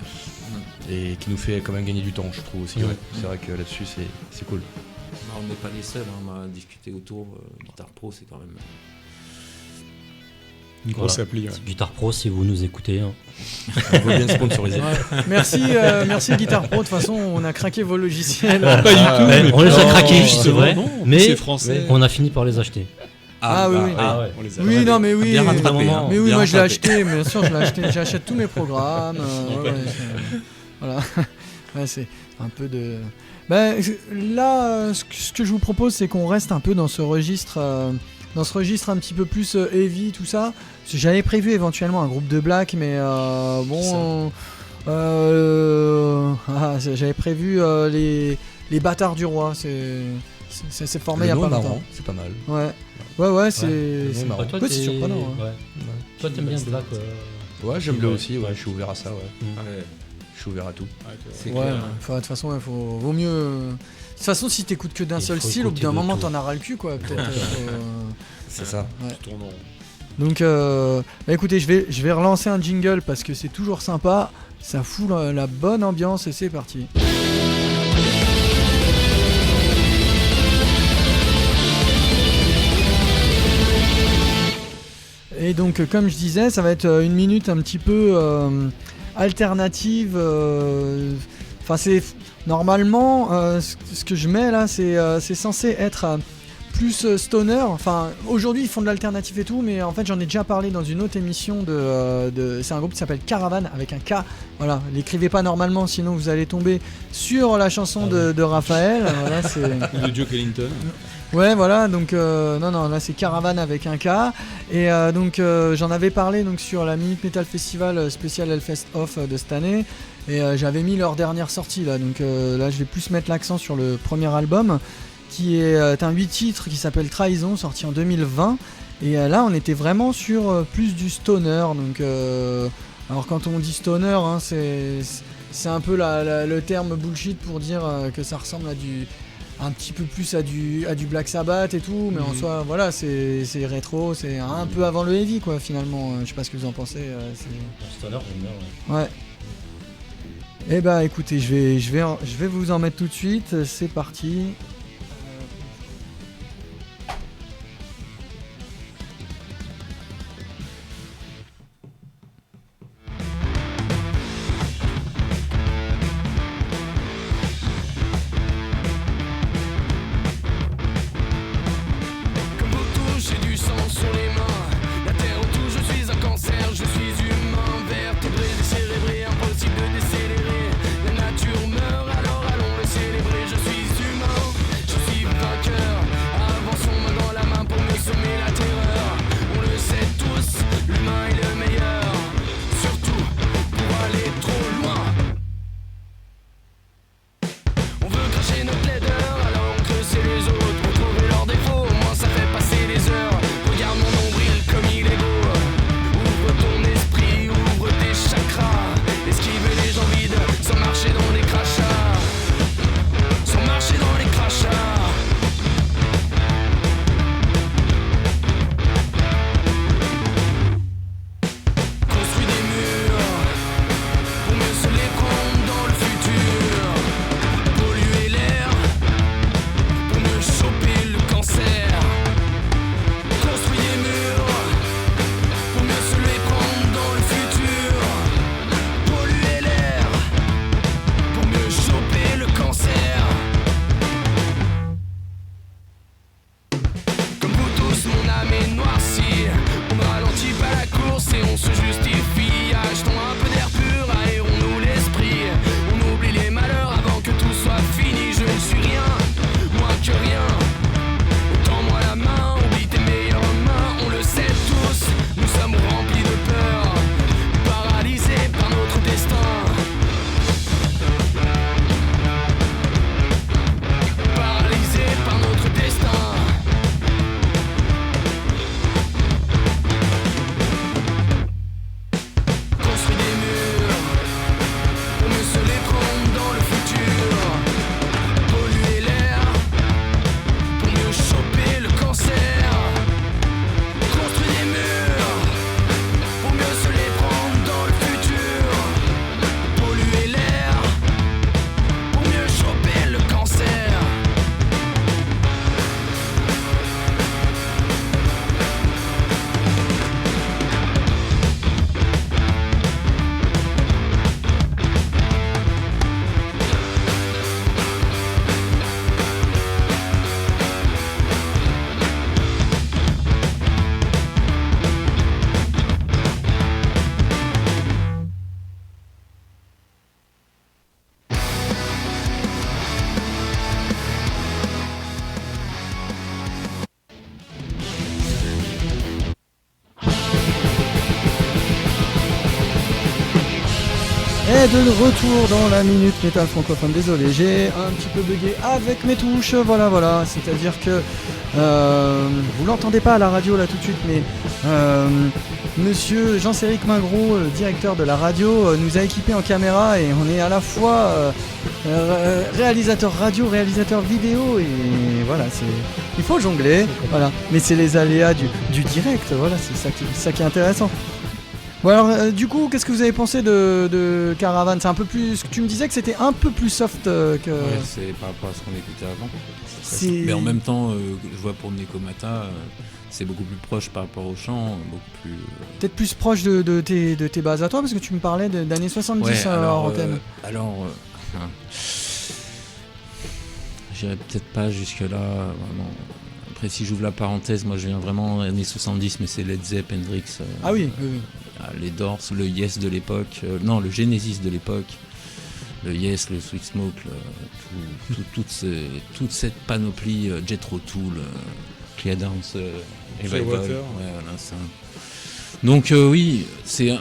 [SPEAKER 4] et qui nous fait quand même gagner du temps je trouve aussi.
[SPEAKER 5] Ouais.
[SPEAKER 4] Ouais. C'est vrai que là-dessus c'est cool.
[SPEAKER 3] Bah, on n'est pas les seuls, hein, on a discuté autour. Guitar Pro, c'est quand même.
[SPEAKER 1] Une grosse
[SPEAKER 5] Voilà.
[SPEAKER 1] appli. Ouais.
[SPEAKER 5] Guitar Pro, si vous nous écoutez. Hein.
[SPEAKER 4] On veut bien sponsoriser.
[SPEAKER 2] Ouais. Merci Guitar Pro. De toute façon, on a craqué vos logiciels.
[SPEAKER 1] Pas du tout.
[SPEAKER 5] Ouais, on les a craqués, c'est vrai, mais
[SPEAKER 1] c'est français.
[SPEAKER 5] on a fini par les acheter.
[SPEAKER 2] Ah, oui.
[SPEAKER 1] On les a
[SPEAKER 2] Oui, non, mais oui.
[SPEAKER 3] Bien rattrapé,
[SPEAKER 5] moment.
[SPEAKER 3] hein,
[SPEAKER 2] Mais oui,
[SPEAKER 3] bien
[SPEAKER 2] moi je l'ai
[SPEAKER 3] rattrapé.
[SPEAKER 2] acheté, bien sûr, je l'ai acheté. J'achète tous mes programmes. Voilà. Ouais, c'est un peu de. Ben, là, ce que je vous propose, c'est qu'on reste un peu dans ce registre un petit peu plus heavy, tout ça. Parce que j'avais prévu éventuellement un groupe de black, mais bon. J'avais prévu les bâtards du roi. C'est formé il y
[SPEAKER 4] Le
[SPEAKER 2] a
[SPEAKER 4] nom
[SPEAKER 2] pas
[SPEAKER 4] est
[SPEAKER 2] longtemps.
[SPEAKER 4] marrant, c'est pas mal.
[SPEAKER 2] Ouais, c'est.
[SPEAKER 4] le nom est marrant.
[SPEAKER 5] Toi,
[SPEAKER 2] Ouais, c'est surprenant, hein.
[SPEAKER 5] ouais. Toi, t'aimes bien Black.
[SPEAKER 4] Ouais, j'aime
[SPEAKER 5] Ouais.
[SPEAKER 4] bien aussi, ouais, je suis ouvert à ça, ouais.
[SPEAKER 3] Ouais,
[SPEAKER 4] Je suis ouvert à tout.
[SPEAKER 3] c'est
[SPEAKER 2] Ouais,
[SPEAKER 3] clair.
[SPEAKER 2] de toute façon, vaut mieux. De toute façon, si t'écoutes que d'un
[SPEAKER 5] Il
[SPEAKER 2] seul
[SPEAKER 5] faut
[SPEAKER 2] style, au bout
[SPEAKER 5] écouter
[SPEAKER 2] d'un
[SPEAKER 5] de
[SPEAKER 2] moment,
[SPEAKER 5] tout.
[SPEAKER 2] t'en as ras le cul, quoi. Peut-être.
[SPEAKER 4] C'est ça.
[SPEAKER 2] Ouais.
[SPEAKER 1] Tourne en rond.
[SPEAKER 2] Donc, bah, écoutez, je vais relancer un jingle parce que c'est toujours sympa. Ça fout la bonne ambiance et c'est parti. Et donc, comme je disais, ça va être une minute un petit peu alternative. Enfin, c'est normalement ce que je mets là, c'est censé être plus stoner. Enfin, aujourd'hui ils font de l'alternative et tout, mais en fait j'en ai déjà parlé dans une autre émission c'est un groupe qui s'appelle Caravan avec un K. Voilà, l'écrivez pas normalement, sinon vous allez tomber sur la chanson de Raphaël. Voilà, c'est.
[SPEAKER 1] Ou de Duke Ellington.
[SPEAKER 2] Ouais, voilà, donc non, là c'est Caravan avec un K. Et donc j'en avais parlé donc sur la Minute Metal Festival spécial Hellfest Off de cette année. Et j'avais mis leur dernière sortie là, donc là je vais plus mettre l'accent sur le premier album qui est un 8 titres qui s'appelle Trahison, sorti en 2020. Et là on était vraiment sur plus du stoner. Donc alors quand on dit stoner, hein, c'est un peu le terme bullshit pour dire que ça ressemble à un petit peu plus à du Black Sabbath et tout, mais en soi voilà, c'est rétro, c'est un peu avant le heavy quoi finalement. Je sais pas ce que vous en pensez.
[SPEAKER 5] Stoner, j'aime bien. Ouais.
[SPEAKER 2] Ouais. Eh bah écoutez, je vais vous en mettre tout de suite, c'est parti.
[SPEAKER 6] Comme Boto, j'ai du sang sur les mains. La terre autour, je suis un cancer. Je suis humain, vertébré, décérébré, impossible de décélérer. La nature meurt, alors allons le célébrer. Je suis humain. se justifie. Achetons un peu d'air pur, aérons-nous l'esprit. On oublie les malheurs avant que tout soit fini. Je ne suis rien, moins que rien. Tends-moi la main, oublie tes meilleures mains. On le sait tous, nous sommes remplis de peur, paralysés par notre destin. Paralysés par notre destin. Construis des murs pour mieux se les prendre dans le futur. Polluer l'air pour mieux choper le cancer. Construis des murs pour mieux se les prendre dans le futur. Polluer l'air pour mieux choper le cancer.
[SPEAKER 2] Et de retour dans la minute métal francophone. Désolé, j'ai un petit peu bugué avec mes touches. Voilà. C'est-à-dire que vous l'entendez pas à la radio là tout de suite, mais Monsieur Jean-Céric Mingros, directeur de la radio, nous a équipé en caméra et on est à la fois réalisateur radio, réalisateur vidéo et voilà, il faut jongler. Voilà, mais c'est les aléas du direct. Voilà, c'est ça qui est intéressant. Bon alors du coup, qu'est-ce que vous avez pensé de Caravan? C'est un peu plus. Tu me disais que c'était un peu plus soft que.
[SPEAKER 3] Ouais, c'est par rapport à ce qu'on écoutait avant. Mais en même temps, je vois pour Nekomata, c'est beaucoup plus proche par rapport au chant, beaucoup plus.
[SPEAKER 2] Peut-être plus proche de tes bases à toi, parce que tu me parlais d'années 70
[SPEAKER 3] ouais, alors,
[SPEAKER 2] antenne.
[SPEAKER 3] J'irai peut-être pas jusque là. Vraiment. Après, si j'ouvre la parenthèse, moi je viens vraiment des années 70, mais c'est Led Zepp, Hendrix.
[SPEAKER 2] Ah oui.
[SPEAKER 3] Les Doors, le Yes de l'époque, le Genesis de l'époque, le Yes, le Sweet Smoke, toute cette panoplie, Jethro Tull, Creedence, Revival. Ouais, voilà, ça. Donc oui, c'est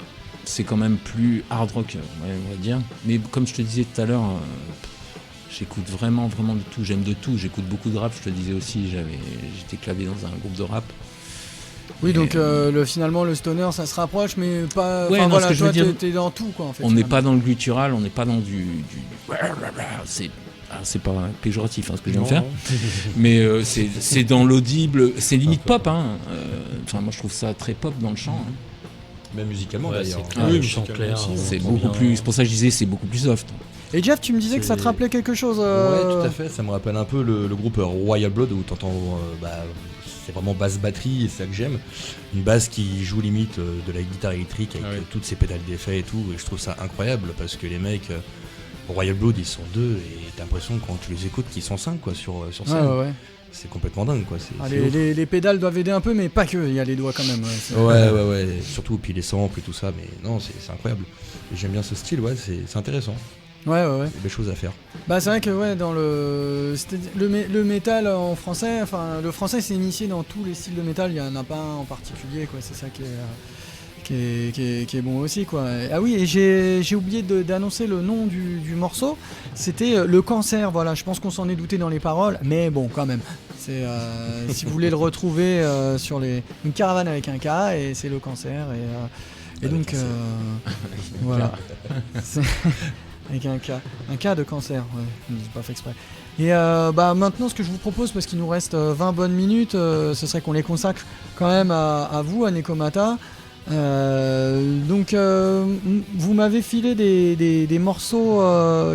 [SPEAKER 3] quand même plus hard rock, ouais, on va dire. Mais comme je te disais tout à l'heure, j'écoute vraiment de tout. J'aime de tout. J'écoute beaucoup de rap. Je te disais aussi, j'étais clavé dans un groupe de rap.
[SPEAKER 2] Oui, donc finalement le stoner ça se rapproche, mais pas.
[SPEAKER 3] Ouais,
[SPEAKER 2] voilà,
[SPEAKER 3] toi
[SPEAKER 2] t'es dans tout quoi en fait.
[SPEAKER 3] On n'est pas dans le guttural, on n'est pas dans du. C'est pas péjoratif ce que je viens de faire, mais c'est dans l'audible, c'est limite pop. Enfin, moi je trouve ça très pop dans le chant.
[SPEAKER 4] Même musicalement d'ailleurs.
[SPEAKER 5] Le chant clair.
[SPEAKER 3] C'est beaucoup plus. C'est pour ça que je disais c'est beaucoup plus soft.
[SPEAKER 2] Et Jeff, tu me disais que ça te rappelait quelque chose.
[SPEAKER 4] Ouais, tout à fait. Ça me rappelle un peu le groupe Royal Blood où t'entends. C'est vraiment basse batterie et c'est ça que j'aime. Une basse qui joue limite de la guitare électrique avec toutes ses pédales d'effet et tout. Et je trouve ça incroyable parce que les mecs Royal Blood ils sont deux et t'as l'impression quand tu les écoutes qu'ils sont cinq quoi sur scène.
[SPEAKER 2] Ouais.
[SPEAKER 4] C'est complètement dingue quoi.
[SPEAKER 2] Les pédales doivent aider un peu mais pas que, il y a les doigts quand même.
[SPEAKER 4] Ouais. Surtout puis les samples et tout ça, mais non c'est incroyable. Et j'aime bien ce style, c'est intéressant.
[SPEAKER 2] Ouais.
[SPEAKER 4] Il y a des choses à faire.
[SPEAKER 2] Bah c'est vrai que dans le métal en français, enfin le français s'est initié dans tous les styles de métal, il y en a pas un en particulier quoi, c'est ça qui est bon aussi quoi. Ah oui, et j'ai oublié d'annoncer le nom du morceau, c'était Le Cancer, voilà, je pense qu'on s'en est douté dans les paroles, mais bon quand même. C'est si vous voulez le retrouver sur une caravane avec un K et c'est Le Cancer et donc voilà. Avec un cas de cancer, ouais, j'ai pas fait exprès. Et maintenant, ce que je vous propose, parce qu'il nous reste 20 bonnes minutes, ce serait qu'on les consacre quand même à vous, à Nekomata. Donc, vous m'avez filé des morceaux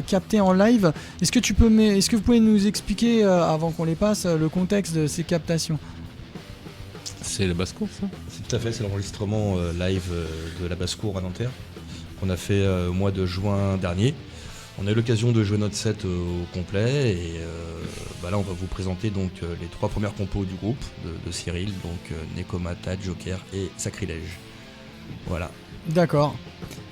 [SPEAKER 2] captés en live. Est-ce que vous pouvez nous expliquer, avant qu'on les passe, le contexte de ces captations ?
[SPEAKER 3] C'est la basse-cour, ça ?
[SPEAKER 4] C'est tout à fait, c'est l'enregistrement live de la basse-cour à Nanterre. On a fait au mois de juin dernier. On a eu l'occasion de jouer notre set au complet et là on va vous présenter donc les 3 premières compos du groupe de Cyril, donc Nekomata, Joker et Sacrilège. Voilà.
[SPEAKER 2] D'accord.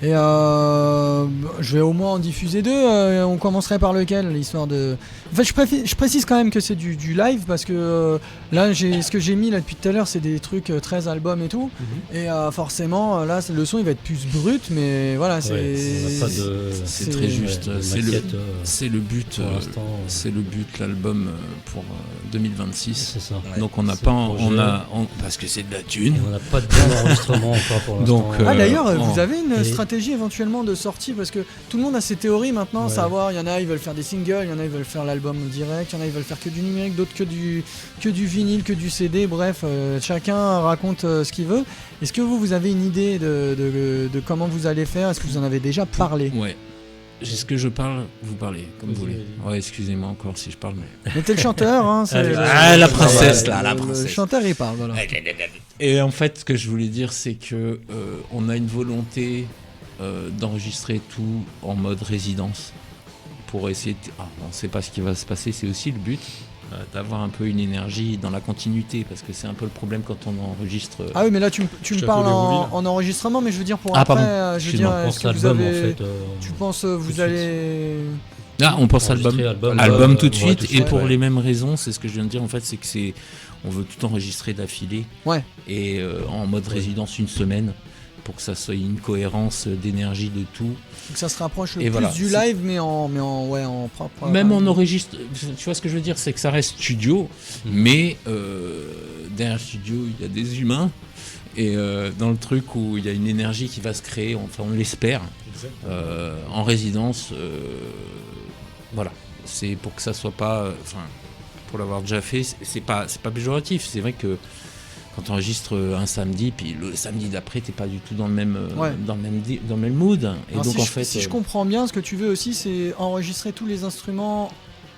[SPEAKER 2] Et je vais au moins en diffuser 2. On commencerait par lequel, l'histoire de... En fait, je précise quand même que c'est du live parce que là, ce que j'ai mis là depuis tout à l'heure, c'est des trucs 13 albums et tout. Et forcément, là, le son il va être plus brut, mais voilà, c'est.
[SPEAKER 3] C'est très juste. C'est le but. C'est le but, l'album pour 2026.
[SPEAKER 5] C'est ça.
[SPEAKER 3] Donc on n'a pas, parce que c'est de la thune.
[SPEAKER 5] On n'a pas de bon enregistrement encore pour l'instant.
[SPEAKER 3] Donc,
[SPEAKER 2] d'ailleurs, vous avez une stratégie éventuellement de sortie parce que tout le monde a ses théories maintenant, savoir, il y en a ils veulent faire des singles, il y en a ils veulent faire l'album direct, il y en a ils veulent faire que du numérique, d'autres que du vinyle, que du CD, bref, chacun raconte ce qu'il veut. Est-ce que vous avez une idée de comment vous allez faire? Est-ce que vous en avez déjà parlé?
[SPEAKER 3] Ouais. Est-ce que je parle? Vous parlez, comme vous voulez. Ouais, excusez-moi encore si je parle.
[SPEAKER 2] Mais t'es le chanteur, hein.
[SPEAKER 3] La princesse, là, la princesse.
[SPEAKER 2] Le chanteur, il parle, voilà.
[SPEAKER 3] Et en fait, ce que je voulais dire, c'est que on a une volonté d'enregistrer tout en mode résidence pour essayer on ne sait pas ce qui va se passer, c'est aussi le but d'avoir un peu une énergie dans la continuité, parce que c'est un peu le problème quand on enregistre.
[SPEAKER 2] Ah oui, mais là tu me parles en enregistrement, mais je veux dire pour après, je veux dire, est-ce que vous avez, en fait, tu penses vous allez...
[SPEAKER 3] Là, on pense album tout de suite, et pour les mêmes raisons, c'est ce que je viens de dire en fait, c'est que on veut tout enregistrer d'affilée, et en mode résidence une semaine, pour que ça soit une cohérence d'énergie de tout.
[SPEAKER 2] Donc ça se rapproche plus du live, mais en propre.
[SPEAKER 3] Même on enregistre, tu vois ce que je veux dire, c'est que ça reste studio, mais derrière le studio, il y a des humains, et dans le truc où il y a une énergie qui va se créer, enfin on l'espère, en résidence, voilà. C'est pour que ça soit pas, pour l'avoir déjà fait, c'est pas péjoratif, c'est vrai que quand tu enregistres un samedi, puis le samedi d'après, t'es pas du tout dans le même mood. Et
[SPEAKER 2] alors
[SPEAKER 3] donc
[SPEAKER 2] si je comprends bien, ce que tu veux aussi, c'est enregistrer tous les instruments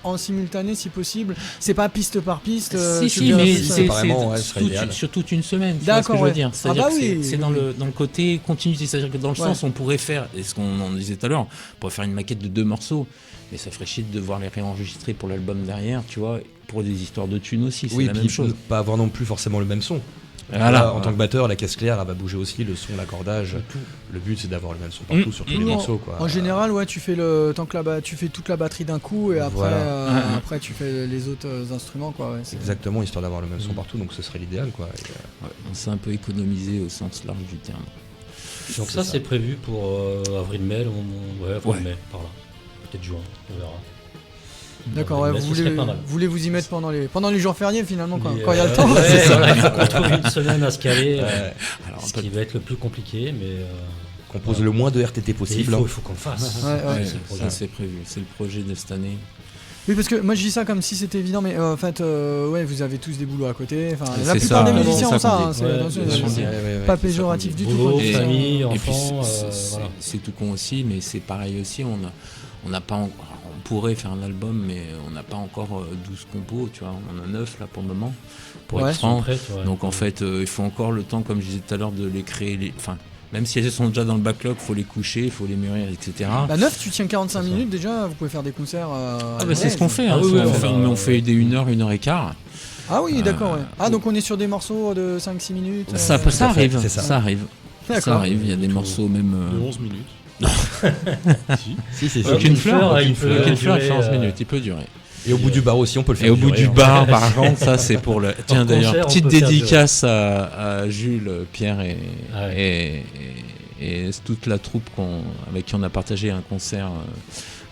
[SPEAKER 2] en simultané si possible. C'est pas piste par piste.
[SPEAKER 3] Mais c'est sur toute une semaine. Tu vois ce que je veux dire. C'est-à-dire c'est dans le côté continuité. C'est-à-dire que dans le sens, on pourrait faire, et ce qu'on en disait tout à l'heure, on pourrait faire une maquette de 2 morceaux, mais ça ferait chier de devoir les réenregistrer pour l'album derrière, tu vois. Pour des histoires de thunes aussi, c'est la même chose.
[SPEAKER 4] Pas avoir non plus forcément le même son. En tant que batteur, la caisse claire, elle va bouger aussi, le son, l'accordage. Le but, c'est d'avoir le même son partout sur tous les morceaux, quoi.
[SPEAKER 2] En général, tu fais tu fais toute la batterie d'un coup, et après tu fais les autres instruments, quoi.
[SPEAKER 4] Exactement, histoire d'avoir le même son partout, donc ce serait l'idéal, quoi.
[SPEAKER 3] On s'est un peu économisé au sens large du terme.
[SPEAKER 5] Donc ça, c'est prévu pour avril-mai, avril-mai, par là. Peut-être juin, on verra.
[SPEAKER 2] D'accord, vous voulez vous y mettre pendant les jours fériés finalement, quand il y a le temps.
[SPEAKER 5] Il faut qu'on trouve une semaine à se caler, ce qui va être le plus compliqué, mais
[SPEAKER 4] qu'on pose le moins de RTT possible.
[SPEAKER 5] Il faut qu'on le fasse.
[SPEAKER 3] Ça c'est prévu, c'est le projet de cette année.
[SPEAKER 2] Oui, parce que moi je dis ça comme si c'était évident, mais en fait, vous avez tous des boulots à côté. La plupart des musiciens ont ça. C'est pas péjoratif du tout.
[SPEAKER 5] Famille, enfants.
[SPEAKER 3] C'est tout con aussi, mais c'est pareil aussi. On n'a pas encore. On pourrait faire un album, mais on n'a pas encore 12 compos, tu vois. On en a 9 là pour le moment, pour être franc. Donc en fait, il faut encore le temps, comme je disais tout à l'heure, de les créer. Même si elles sont déjà dans le backlog, il faut les coucher, il faut les mûrir, etc.
[SPEAKER 2] 9, tu tiens 45 minutes déjà, vous pouvez faire des concerts.
[SPEAKER 3] C'est ce qu'on fait. On fait des 1 heure et quart.
[SPEAKER 2] Ah oui, d'accord. Donc on est sur des morceaux de 5-6 minutes.
[SPEAKER 3] Ça arrive. Ça arrive. Il y a des morceaux même.
[SPEAKER 1] De 11 minutes.
[SPEAKER 3] Si. Aucune fleur, il peut durer 15 minutes, il peut durer.
[SPEAKER 4] Et au bout du bar aussi, on peut le faire.
[SPEAKER 3] Et au bout du bar, par contre, ça c'est pour le. Tiens d'ailleurs, petite dédicace à Jules, Pierre et toute la troupe avec qui on a partagé un concert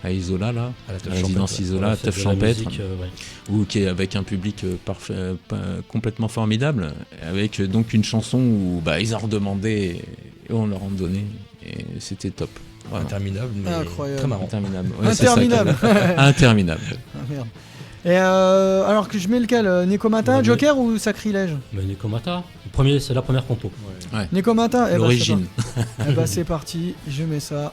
[SPEAKER 3] à Isola, là, à la résidence Isola, à Teuf Champêtre, qui est avec un public complètement formidable, avec donc une chanson où ils ont redemandé et on leur en donné. Et c'était top.
[SPEAKER 4] Voilà. Interminable, mais
[SPEAKER 2] incroyable.
[SPEAKER 4] Très marrant.
[SPEAKER 3] Interminable.
[SPEAKER 2] Interminable.
[SPEAKER 3] Interminable.
[SPEAKER 2] Merde. Et alors que je mets lequel, Nekomata, Joker ou Sacrilège?
[SPEAKER 5] Mais Nekomata, c'est la première compo.
[SPEAKER 2] Nekomata,
[SPEAKER 3] l'origine.
[SPEAKER 2] C'est parti, je mets ça.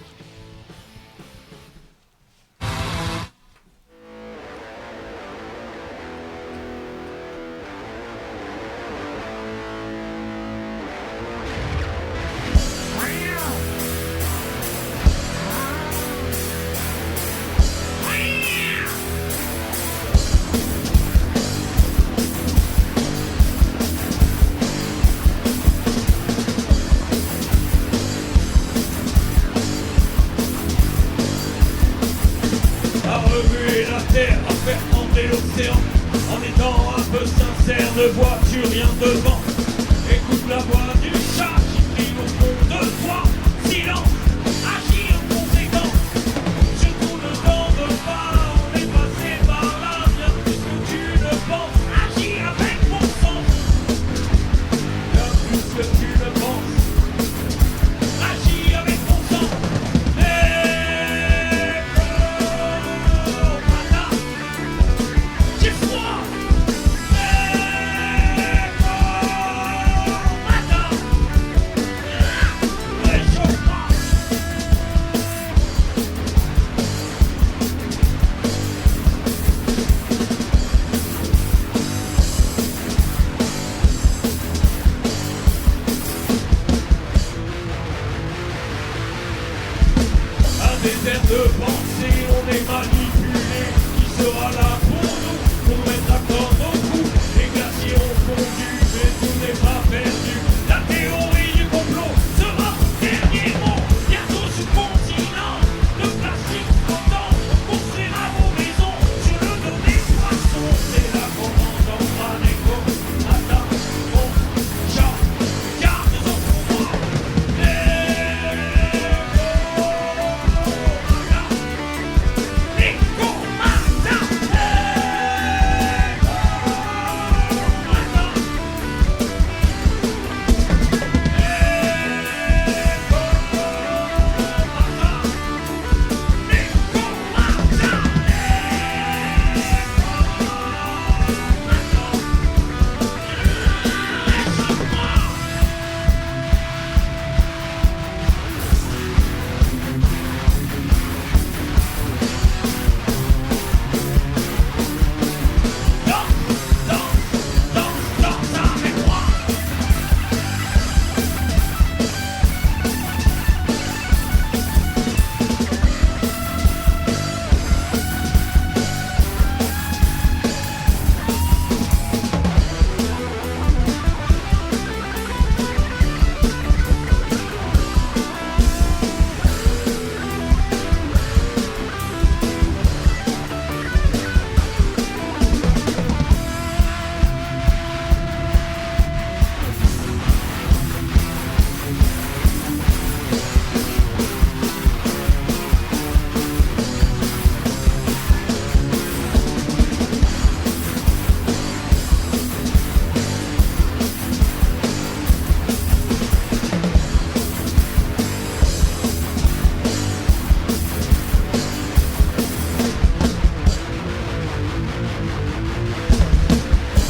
[SPEAKER 7] tu rien devant. Écoute la voix du chat qui crie au fond de toi. Silence, agis en conséquence. Surtout ne t'en veux pas, on est passé par là. Bien plus que tu ne penses, agis avec bon sens. Bien plus que tu ne penses, agis avec bon sens. J'ai froid. Un désert de pensée, on est manipulé. Qui sera là pour nous, pour mettre à corps nos coups? Les glaciers ont fondu, mais tout n'est pas perdu. La théorie du complot sera le dernier mot. Bientôt sur le continent, le plastique flottant. On construira vos maisons sur le dos des poissons. C'est la commande en Manéco. Attends, mon chat, garde-en pour moi.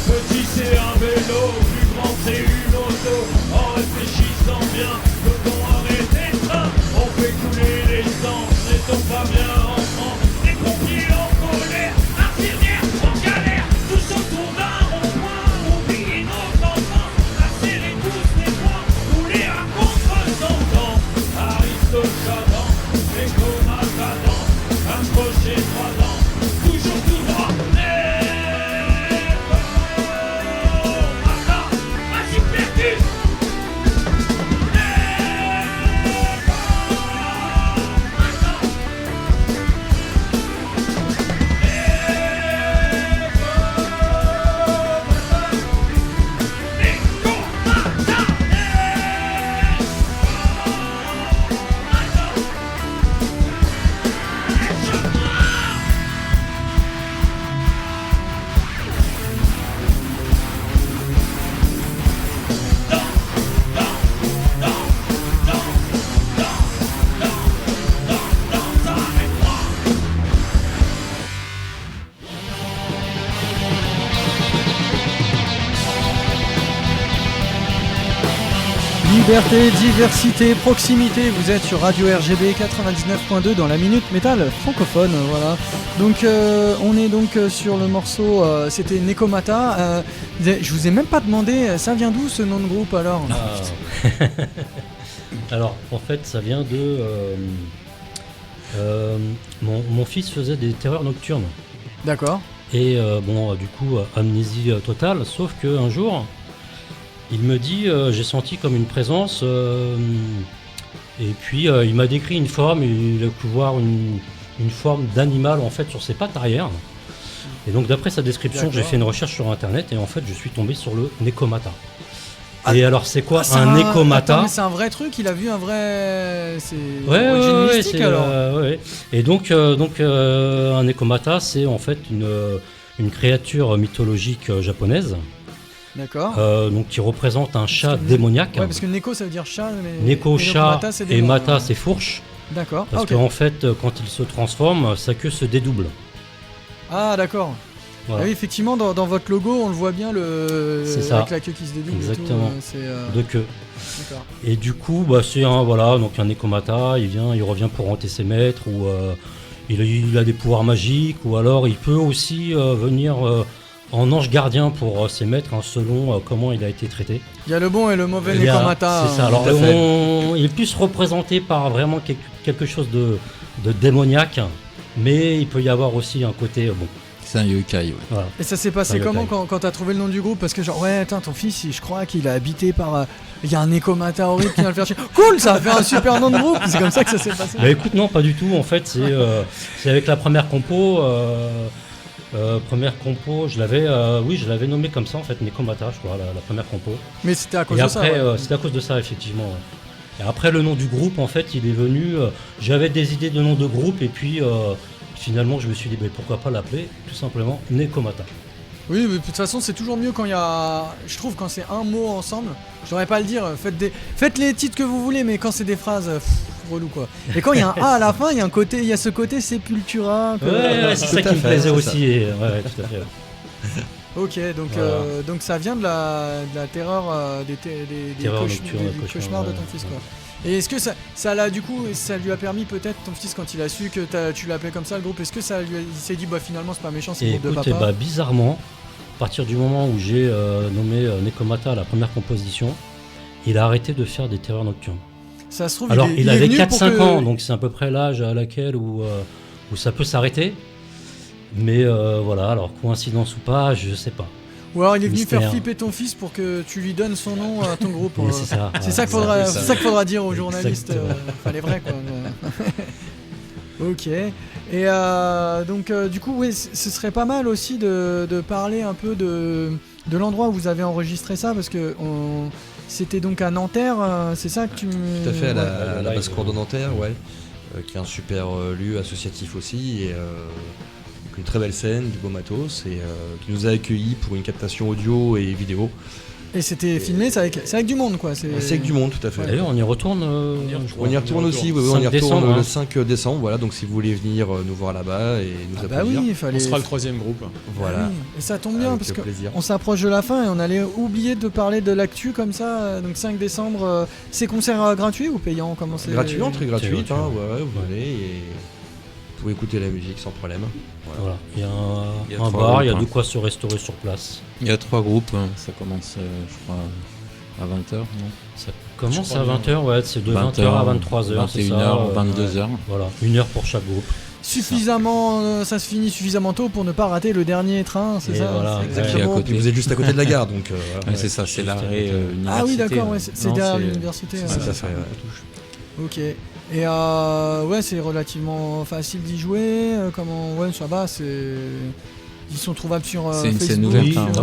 [SPEAKER 7] Petit c'est un vélo, plus grand c'est une auto. En réfléchissant bien, peut-on arrêter ça? On fait couler l'essence, n'est-on pas bien enfant? Les pompiers en colère, infirmières en galère, tous autour d'un rond-point, oubliez nos enfants. Serrer tous les poings, rouler à contre-temps. Aristote Chadan, écho Macadam, un crochet 3 ans, toujours tout droit.
[SPEAKER 2] Liberté, diversité, proximité, vous êtes sur Radio RGB 99.2 dans la Minute Métal francophone, voilà. Donc on est donc sur le morceau, c'était Nekomata. Je vous ai même pas demandé, ça vient d'où ce nom de groupe alors?
[SPEAKER 5] Alors en fait ça vient de... mon fils faisait des terreurs nocturnes.
[SPEAKER 2] D'accord.
[SPEAKER 5] Et du coup amnésie totale, sauf qu'un jour... Il me dit, j'ai senti comme une présence, et puis il m'a décrit une forme, il a pu voir une forme d'animal en fait sur ses pattes arrière. Et donc d'après sa description, j'ai fait une recherche sur internet et en fait je suis tombé sur le Nekomata. Et alors c'est quoi un Nekomata?
[SPEAKER 2] Attends, mais c'est un vrai truc, il a vu un vrai... C'est
[SPEAKER 5] Ouais,
[SPEAKER 2] mystique alors.
[SPEAKER 5] ouais. Et donc un Nekomata, c'est en fait une créature mythologique japonaise.
[SPEAKER 2] D'accord.
[SPEAKER 5] Donc qui représente un chat démoniaque.
[SPEAKER 2] Ouais, parce que Neko ça veut dire chat, mais
[SPEAKER 5] Neko chat
[SPEAKER 2] c'est
[SPEAKER 5] et Mata c'est fourche.
[SPEAKER 2] D'accord.
[SPEAKER 5] Parce qu'en fait, quand il se transforme, sa queue se dédouble.
[SPEAKER 2] Ah d'accord.
[SPEAKER 5] Voilà.
[SPEAKER 2] Ah oui, effectivement, dans votre logo, on le voit bien
[SPEAKER 5] C'est ça.
[SPEAKER 2] avec la queue qui se dédouble.
[SPEAKER 5] Exactement.
[SPEAKER 2] Et tout,
[SPEAKER 5] De queue.
[SPEAKER 2] D'accord.
[SPEAKER 5] Et du coup, c'est un Nekomata, il revient pour hanter ses maîtres, ou il a des pouvoirs magiques, ou alors il peut aussi venir en ange gardien pour ses maîtres, selon comment il a été traité.
[SPEAKER 2] Il y a le bon et le mauvais Nekomata.
[SPEAKER 5] C'est ça, alors il est plus représenté par vraiment quelque chose de démoniaque, mais il peut y avoir aussi un côté bon.
[SPEAKER 3] C'est un yokai, ouais.
[SPEAKER 5] Voilà.
[SPEAKER 2] Et ça s'est passé comment quand t'as trouvé le nom du groupe? Parce que genre, ouais, attends, ton fils, je crois qu'il a habité par... Il y a un Nekomata horrible qui vient le faire chier. Cool, ça a fait un super nom de groupe. C'est comme ça que ça s'est passé.
[SPEAKER 5] Bah écoute, non, pas du tout. En fait, c'est avec la première compo. Je l'avais nommé comme ça, en fait, Nekomata, je crois, la première compo.
[SPEAKER 2] Mais c'était à cause
[SPEAKER 5] Et
[SPEAKER 2] de
[SPEAKER 5] après,
[SPEAKER 2] ça. Ouais.
[SPEAKER 5] c'était à cause de ça, effectivement. Ouais. Et après, le nom du groupe, en fait, il est venu... j'avais des idées de nom de groupe, et puis... finalement, je me suis dit, pourquoi pas l'appeler tout simplement Nekomata.
[SPEAKER 2] Oui, mais de toute façon, c'est toujours mieux quand il y a... Je trouve quand c'est un mot ensemble, je devrais pas le dire, faites les titres que vous voulez, mais quand c'est des phrases, relou quoi. Et quand il y a un A à la fin, il y a ce côté Sepultura.
[SPEAKER 5] Ouais, c'est ça qui me plaisait aussi. Ouais, tout à fait.
[SPEAKER 2] Ok, donc,
[SPEAKER 5] voilà.
[SPEAKER 2] Donc ça vient de la terreur des cauchemars de ton fils quoi. Et est-ce que ça l'a du coup, ça lui a permis peut-être ton fils quand il a su que tu l'appelais comme ça le groupe, est-ce que il s'est dit finalement c'est pas méchant, c'est le groupe de papa?
[SPEAKER 5] Bizarrement, à partir du moment où j'ai nommé Nekomata à la première composition, il a arrêté de faire des terreurs nocturnes.
[SPEAKER 2] Ça se trouve,
[SPEAKER 5] alors il avait 4-5
[SPEAKER 2] que...
[SPEAKER 5] ans, donc c'est à peu près l'âge à laquelle où ça peut s'arrêter. Mais voilà, alors coïncidence ou pas, je sais pas.
[SPEAKER 2] Ou alors il est venu faire flipper ton fils pour que tu lui donnes son nom à ton groupe.
[SPEAKER 5] C'est ça.
[SPEAKER 2] C'est ça qu'il faudra dire aux journalistes. Enfin les vrais quoi. Ok. Et donc du coup, oui, ce serait pas mal aussi de parler un peu de l'endroit où vous avez enregistré ça, parce que c'était donc à Nanterre, c'est ça que tu...
[SPEAKER 4] Tout à fait, à la basse-cour de Nanterre, ouais. Qui est un super lieu associatif aussi. Et, une très belle scène, du beau matos, et qui nous a accueillis pour une captation audio et vidéo.
[SPEAKER 2] Et c'était filmé, c'est avec du monde quoi. C'est
[SPEAKER 4] avec du monde, tout à fait.
[SPEAKER 5] D'ailleurs, on y retourne.
[SPEAKER 4] On y retourne aussi, oui, on y retourne le 5 décembre. Voilà, donc si vous voulez venir nous voir là-bas et nous applaudir.
[SPEAKER 2] Oui,
[SPEAKER 1] on sera le 3e groupe.
[SPEAKER 4] Voilà.
[SPEAKER 2] Ah oui. Et ça tombe bien
[SPEAKER 4] avec
[SPEAKER 2] parce
[SPEAKER 4] plaisir.
[SPEAKER 2] qu'on s'approche de la fin et on allait oublier de parler de l'actu comme ça. Donc 5 décembre, c'est concert gratuit ou payant? Comment c'est?
[SPEAKER 4] Gratuit, entrée gratuite, ouais, vous venez et vous pouvez écouter la musique sans problème.
[SPEAKER 5] Voilà. Il y a un bar, il y a de quoi se restaurer sur place.
[SPEAKER 3] Il y a 3 groupes, ça commence je crois à 20h, non?
[SPEAKER 5] Ça commence à 20h, ouais, c'est de 20h à 23h,
[SPEAKER 3] 21h, 22h.
[SPEAKER 5] Voilà, 1 heure pour chaque groupe.
[SPEAKER 2] Suffisamment, ça se finit suffisamment tôt pour ne pas rater le dernier train, c'est ça?
[SPEAKER 5] Voilà,
[SPEAKER 2] exactement.
[SPEAKER 4] Et vous êtes juste à côté de la gare, donc.
[SPEAKER 3] C'est ça, c'est l'arrêt université.
[SPEAKER 2] Ah oui, d'accord, ouais, c'est derrière l'université.
[SPEAKER 4] C'est ça, fait.
[SPEAKER 2] Ok. Et ouais, c'est relativement facile d'y jouer. Comment, ouais, ça va. Ils sont trouvables sur
[SPEAKER 3] c'est une
[SPEAKER 2] Facebook.
[SPEAKER 3] scène ouverte.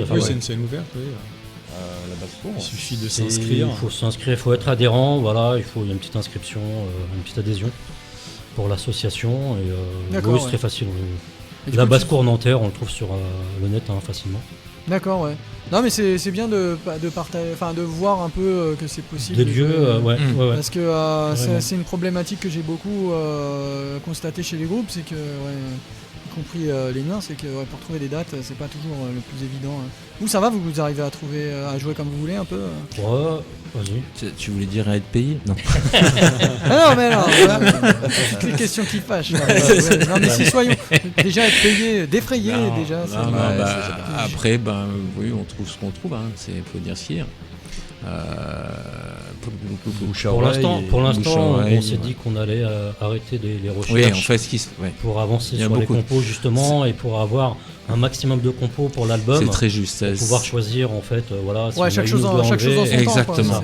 [SPEAKER 1] Oui, c'est une scène ouverte. Oui.
[SPEAKER 4] La basse-cour.
[SPEAKER 1] Il suffit de s'inscrire.
[SPEAKER 5] Il faut s'inscrire, il faut être adhérent. Voilà, il y a une petite inscription, une petite adhésion pour l'association. Et
[SPEAKER 2] d'accord,
[SPEAKER 5] c'est très facile.
[SPEAKER 2] Et
[SPEAKER 5] la basse-cour Nanterre, on le trouve sur le net facilement.
[SPEAKER 2] D'accord, ouais. Non, mais c'est bien de partager, enfin de voir un peu que c'est possible.
[SPEAKER 5] Des lieux, ouais.
[SPEAKER 2] Parce que c'est une problématique que j'ai beaucoup constatée chez les groupes, c'est que, y compris les miens, c'est que pour trouver des dates, c'est pas toujours le plus évident. Vous, ça va, vous arrivez à trouver, à jouer comme vous voulez un peu
[SPEAKER 5] Ouais, vas-y.
[SPEAKER 3] Tu voulais dire à être payé? Non.
[SPEAKER 2] Ah non, mais non, toutes les questions qui fâchent. Non, mais si soyons déjà être payé, défrayé déjà.
[SPEAKER 3] Après, oui, on trouve ce qu'on trouve, faut dire ce qu'il y a.
[SPEAKER 5] Pour l'instant, on s'est dit qu'on allait arrêter les recherches.
[SPEAKER 3] Oui, en fait,
[SPEAKER 5] pour avancer sur les compos justement et pour avoir un maximum de compos pour l'album.
[SPEAKER 3] C'est très juste.
[SPEAKER 5] Pour pouvoir choisir en fait, voilà.
[SPEAKER 2] Ouais, chaque chose en son temps.
[SPEAKER 3] Exactement.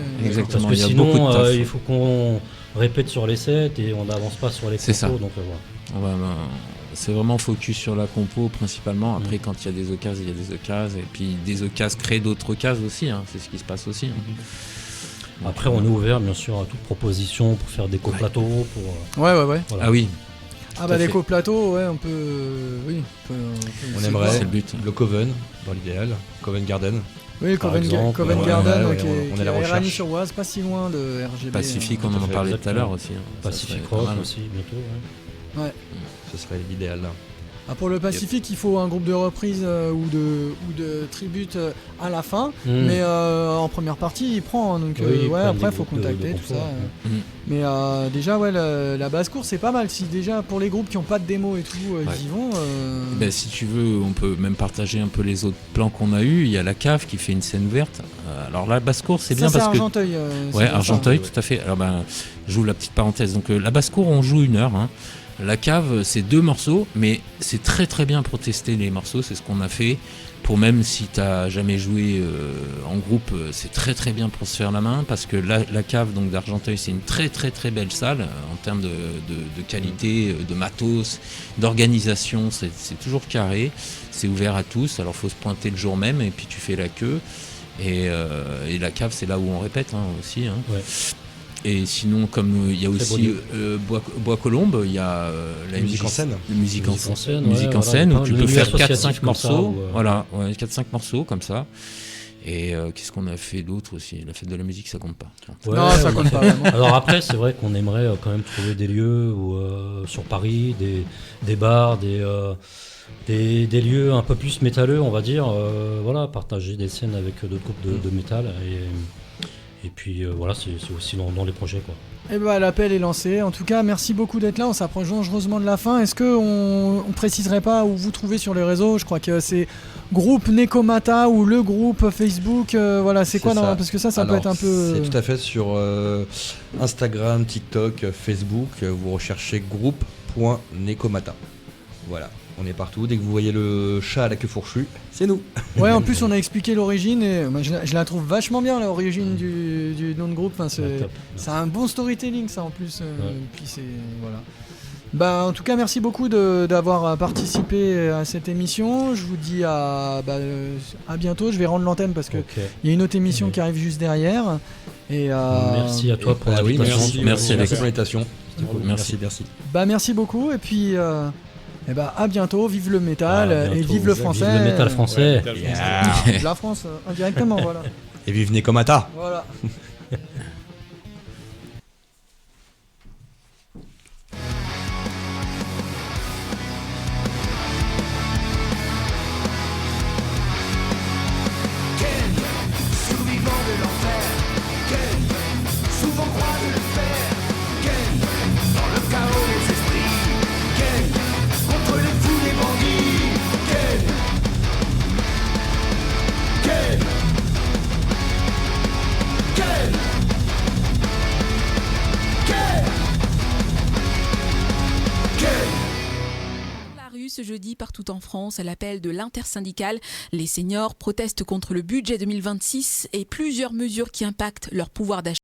[SPEAKER 5] Parce que sinon, il faut qu'on répète sur les sets et on n'avance pas sur les compos. Donc voilà.
[SPEAKER 3] c'est vraiment focus sur la compo principalement. Après, quand il y a des occasions, il y a des occasions. Et puis des occasions créent d'autres occasions aussi. C'est ce qui se passe aussi.
[SPEAKER 5] Après, on est ouvert bien sûr à toute proposition pour faire des coplateaux.
[SPEAKER 2] Ouais.
[SPEAKER 5] Voilà.
[SPEAKER 3] Ah oui.
[SPEAKER 2] Les coplateaux, ouais, on peut. Oui.
[SPEAKER 4] On aimerait
[SPEAKER 3] c'est le but.
[SPEAKER 4] Le Coven, dans l'idéal. Covent Garden.
[SPEAKER 2] Oui, Covent Garden,
[SPEAKER 4] on est à la recherche.
[SPEAKER 2] Éragny-sur-Oise, pas si loin de RGB.
[SPEAKER 3] Pacifique, on en parlait tout à l'heure aussi.
[SPEAKER 5] Pacific Rock aussi, bientôt.
[SPEAKER 2] Ouais.
[SPEAKER 4] Ce serait l'idéal là.
[SPEAKER 2] Pour le Pacifique, il faut un groupe de reprise ou de tribute à la fin, mais en première partie, il prend. Donc après, il faut contacter tout ça. Mais déjà, la basse-cour, c'est pas mal. Si déjà, pour les groupes qui n'ont pas de démo et tout, ils y vont.
[SPEAKER 3] Si tu veux, on peut même partager un peu les autres plans qu'on a eu. Il y a la cave qui fait une scène ouverte. Alors la basse-cour, c'est bien parce que...
[SPEAKER 2] Argenteuil.
[SPEAKER 3] Argenteuil, tout à fait. Alors j'ouvre la petite parenthèse. Donc la basse-cour, on joue 1 heure. La cave, c'est 2 morceaux, mais c'est très très bien pour tester les morceaux, c'est ce qu'on a fait. Pour même si tu n'as jamais joué en groupe, c'est très très bien pour se faire la main, parce que la cave donc d'Argenteuil, c'est une très très très belle salle en termes de qualité, de matos, d'organisation, c'est toujours carré, c'est ouvert à tous, alors il faut se pointer le jour même et puis tu fais la queue. Et la cave, c'est là où on répète aussi. Ouais. Et sinon, comme il y a aussi Bois Colombes, il y a la musique en scène. Musique en scène où tu peux faire 4-5 morceaux. Voilà, 4-5 morceaux comme ça. Et qu'est-ce qu'on a fait d'autre aussi? La fête de la musique, ça compte pas.
[SPEAKER 2] Non, ça compte pas vraiment.
[SPEAKER 5] Alors après, c'est vrai qu'on aimerait quand même trouver des lieux sur Paris, des bars, des lieux un peu plus métalleux, on va dire. Partager des scènes avec d'autres groupes de métal. Et puis c'est aussi dans les projets, quoi.
[SPEAKER 2] L'appel est lancé. En tout cas, merci beaucoup d'être là. On s'approche dangereusement de la fin. Est-ce qu'on préciserait pas où vous trouvez sur les réseaux? Je crois que c'est groupe Nekomata ou le groupe Facebook. C'est quoi ça. Parce que ça peut être un peu...
[SPEAKER 4] C'est tout à fait sur Instagram, TikTok, Facebook. Vous recherchez groupe.nekomata. Voilà. On est partout. Dès que vous voyez le chat à la queue fourchue, c'est nous.
[SPEAKER 2] Ouais, en plus on a expliqué l'origine et je la trouve vachement bien, l'origine du nom de groupe. C'est un bon storytelling ça en plus. Puis voilà. En tout cas, merci beaucoup d'avoir participé à cette émission. Je vous dis à bientôt. Je vais rendre l'antenne parce que y a une autre émission qui arrive juste derrière. Et
[SPEAKER 5] merci à toi pour l'invitation.
[SPEAKER 4] Merci pour l'invitation.
[SPEAKER 3] Merci.
[SPEAKER 2] Merci beaucoup et puis. À bientôt, vive le métal et vive le français.
[SPEAKER 5] Vive le métal français.
[SPEAKER 2] La France, indirectement, voilà.
[SPEAKER 4] Et vive Nekomata.
[SPEAKER 2] Voilà.
[SPEAKER 6] Survivant de l'enfer, souvent croit de le faire, dans le chaos des esprits, contre les fous, les bandits,
[SPEAKER 8] La rue ce jeudi partout en France à l'appel de l'intersyndicale. Les seniors protestent contre le budget 2026 et plusieurs mesures qui impactent leur pouvoir d'achat.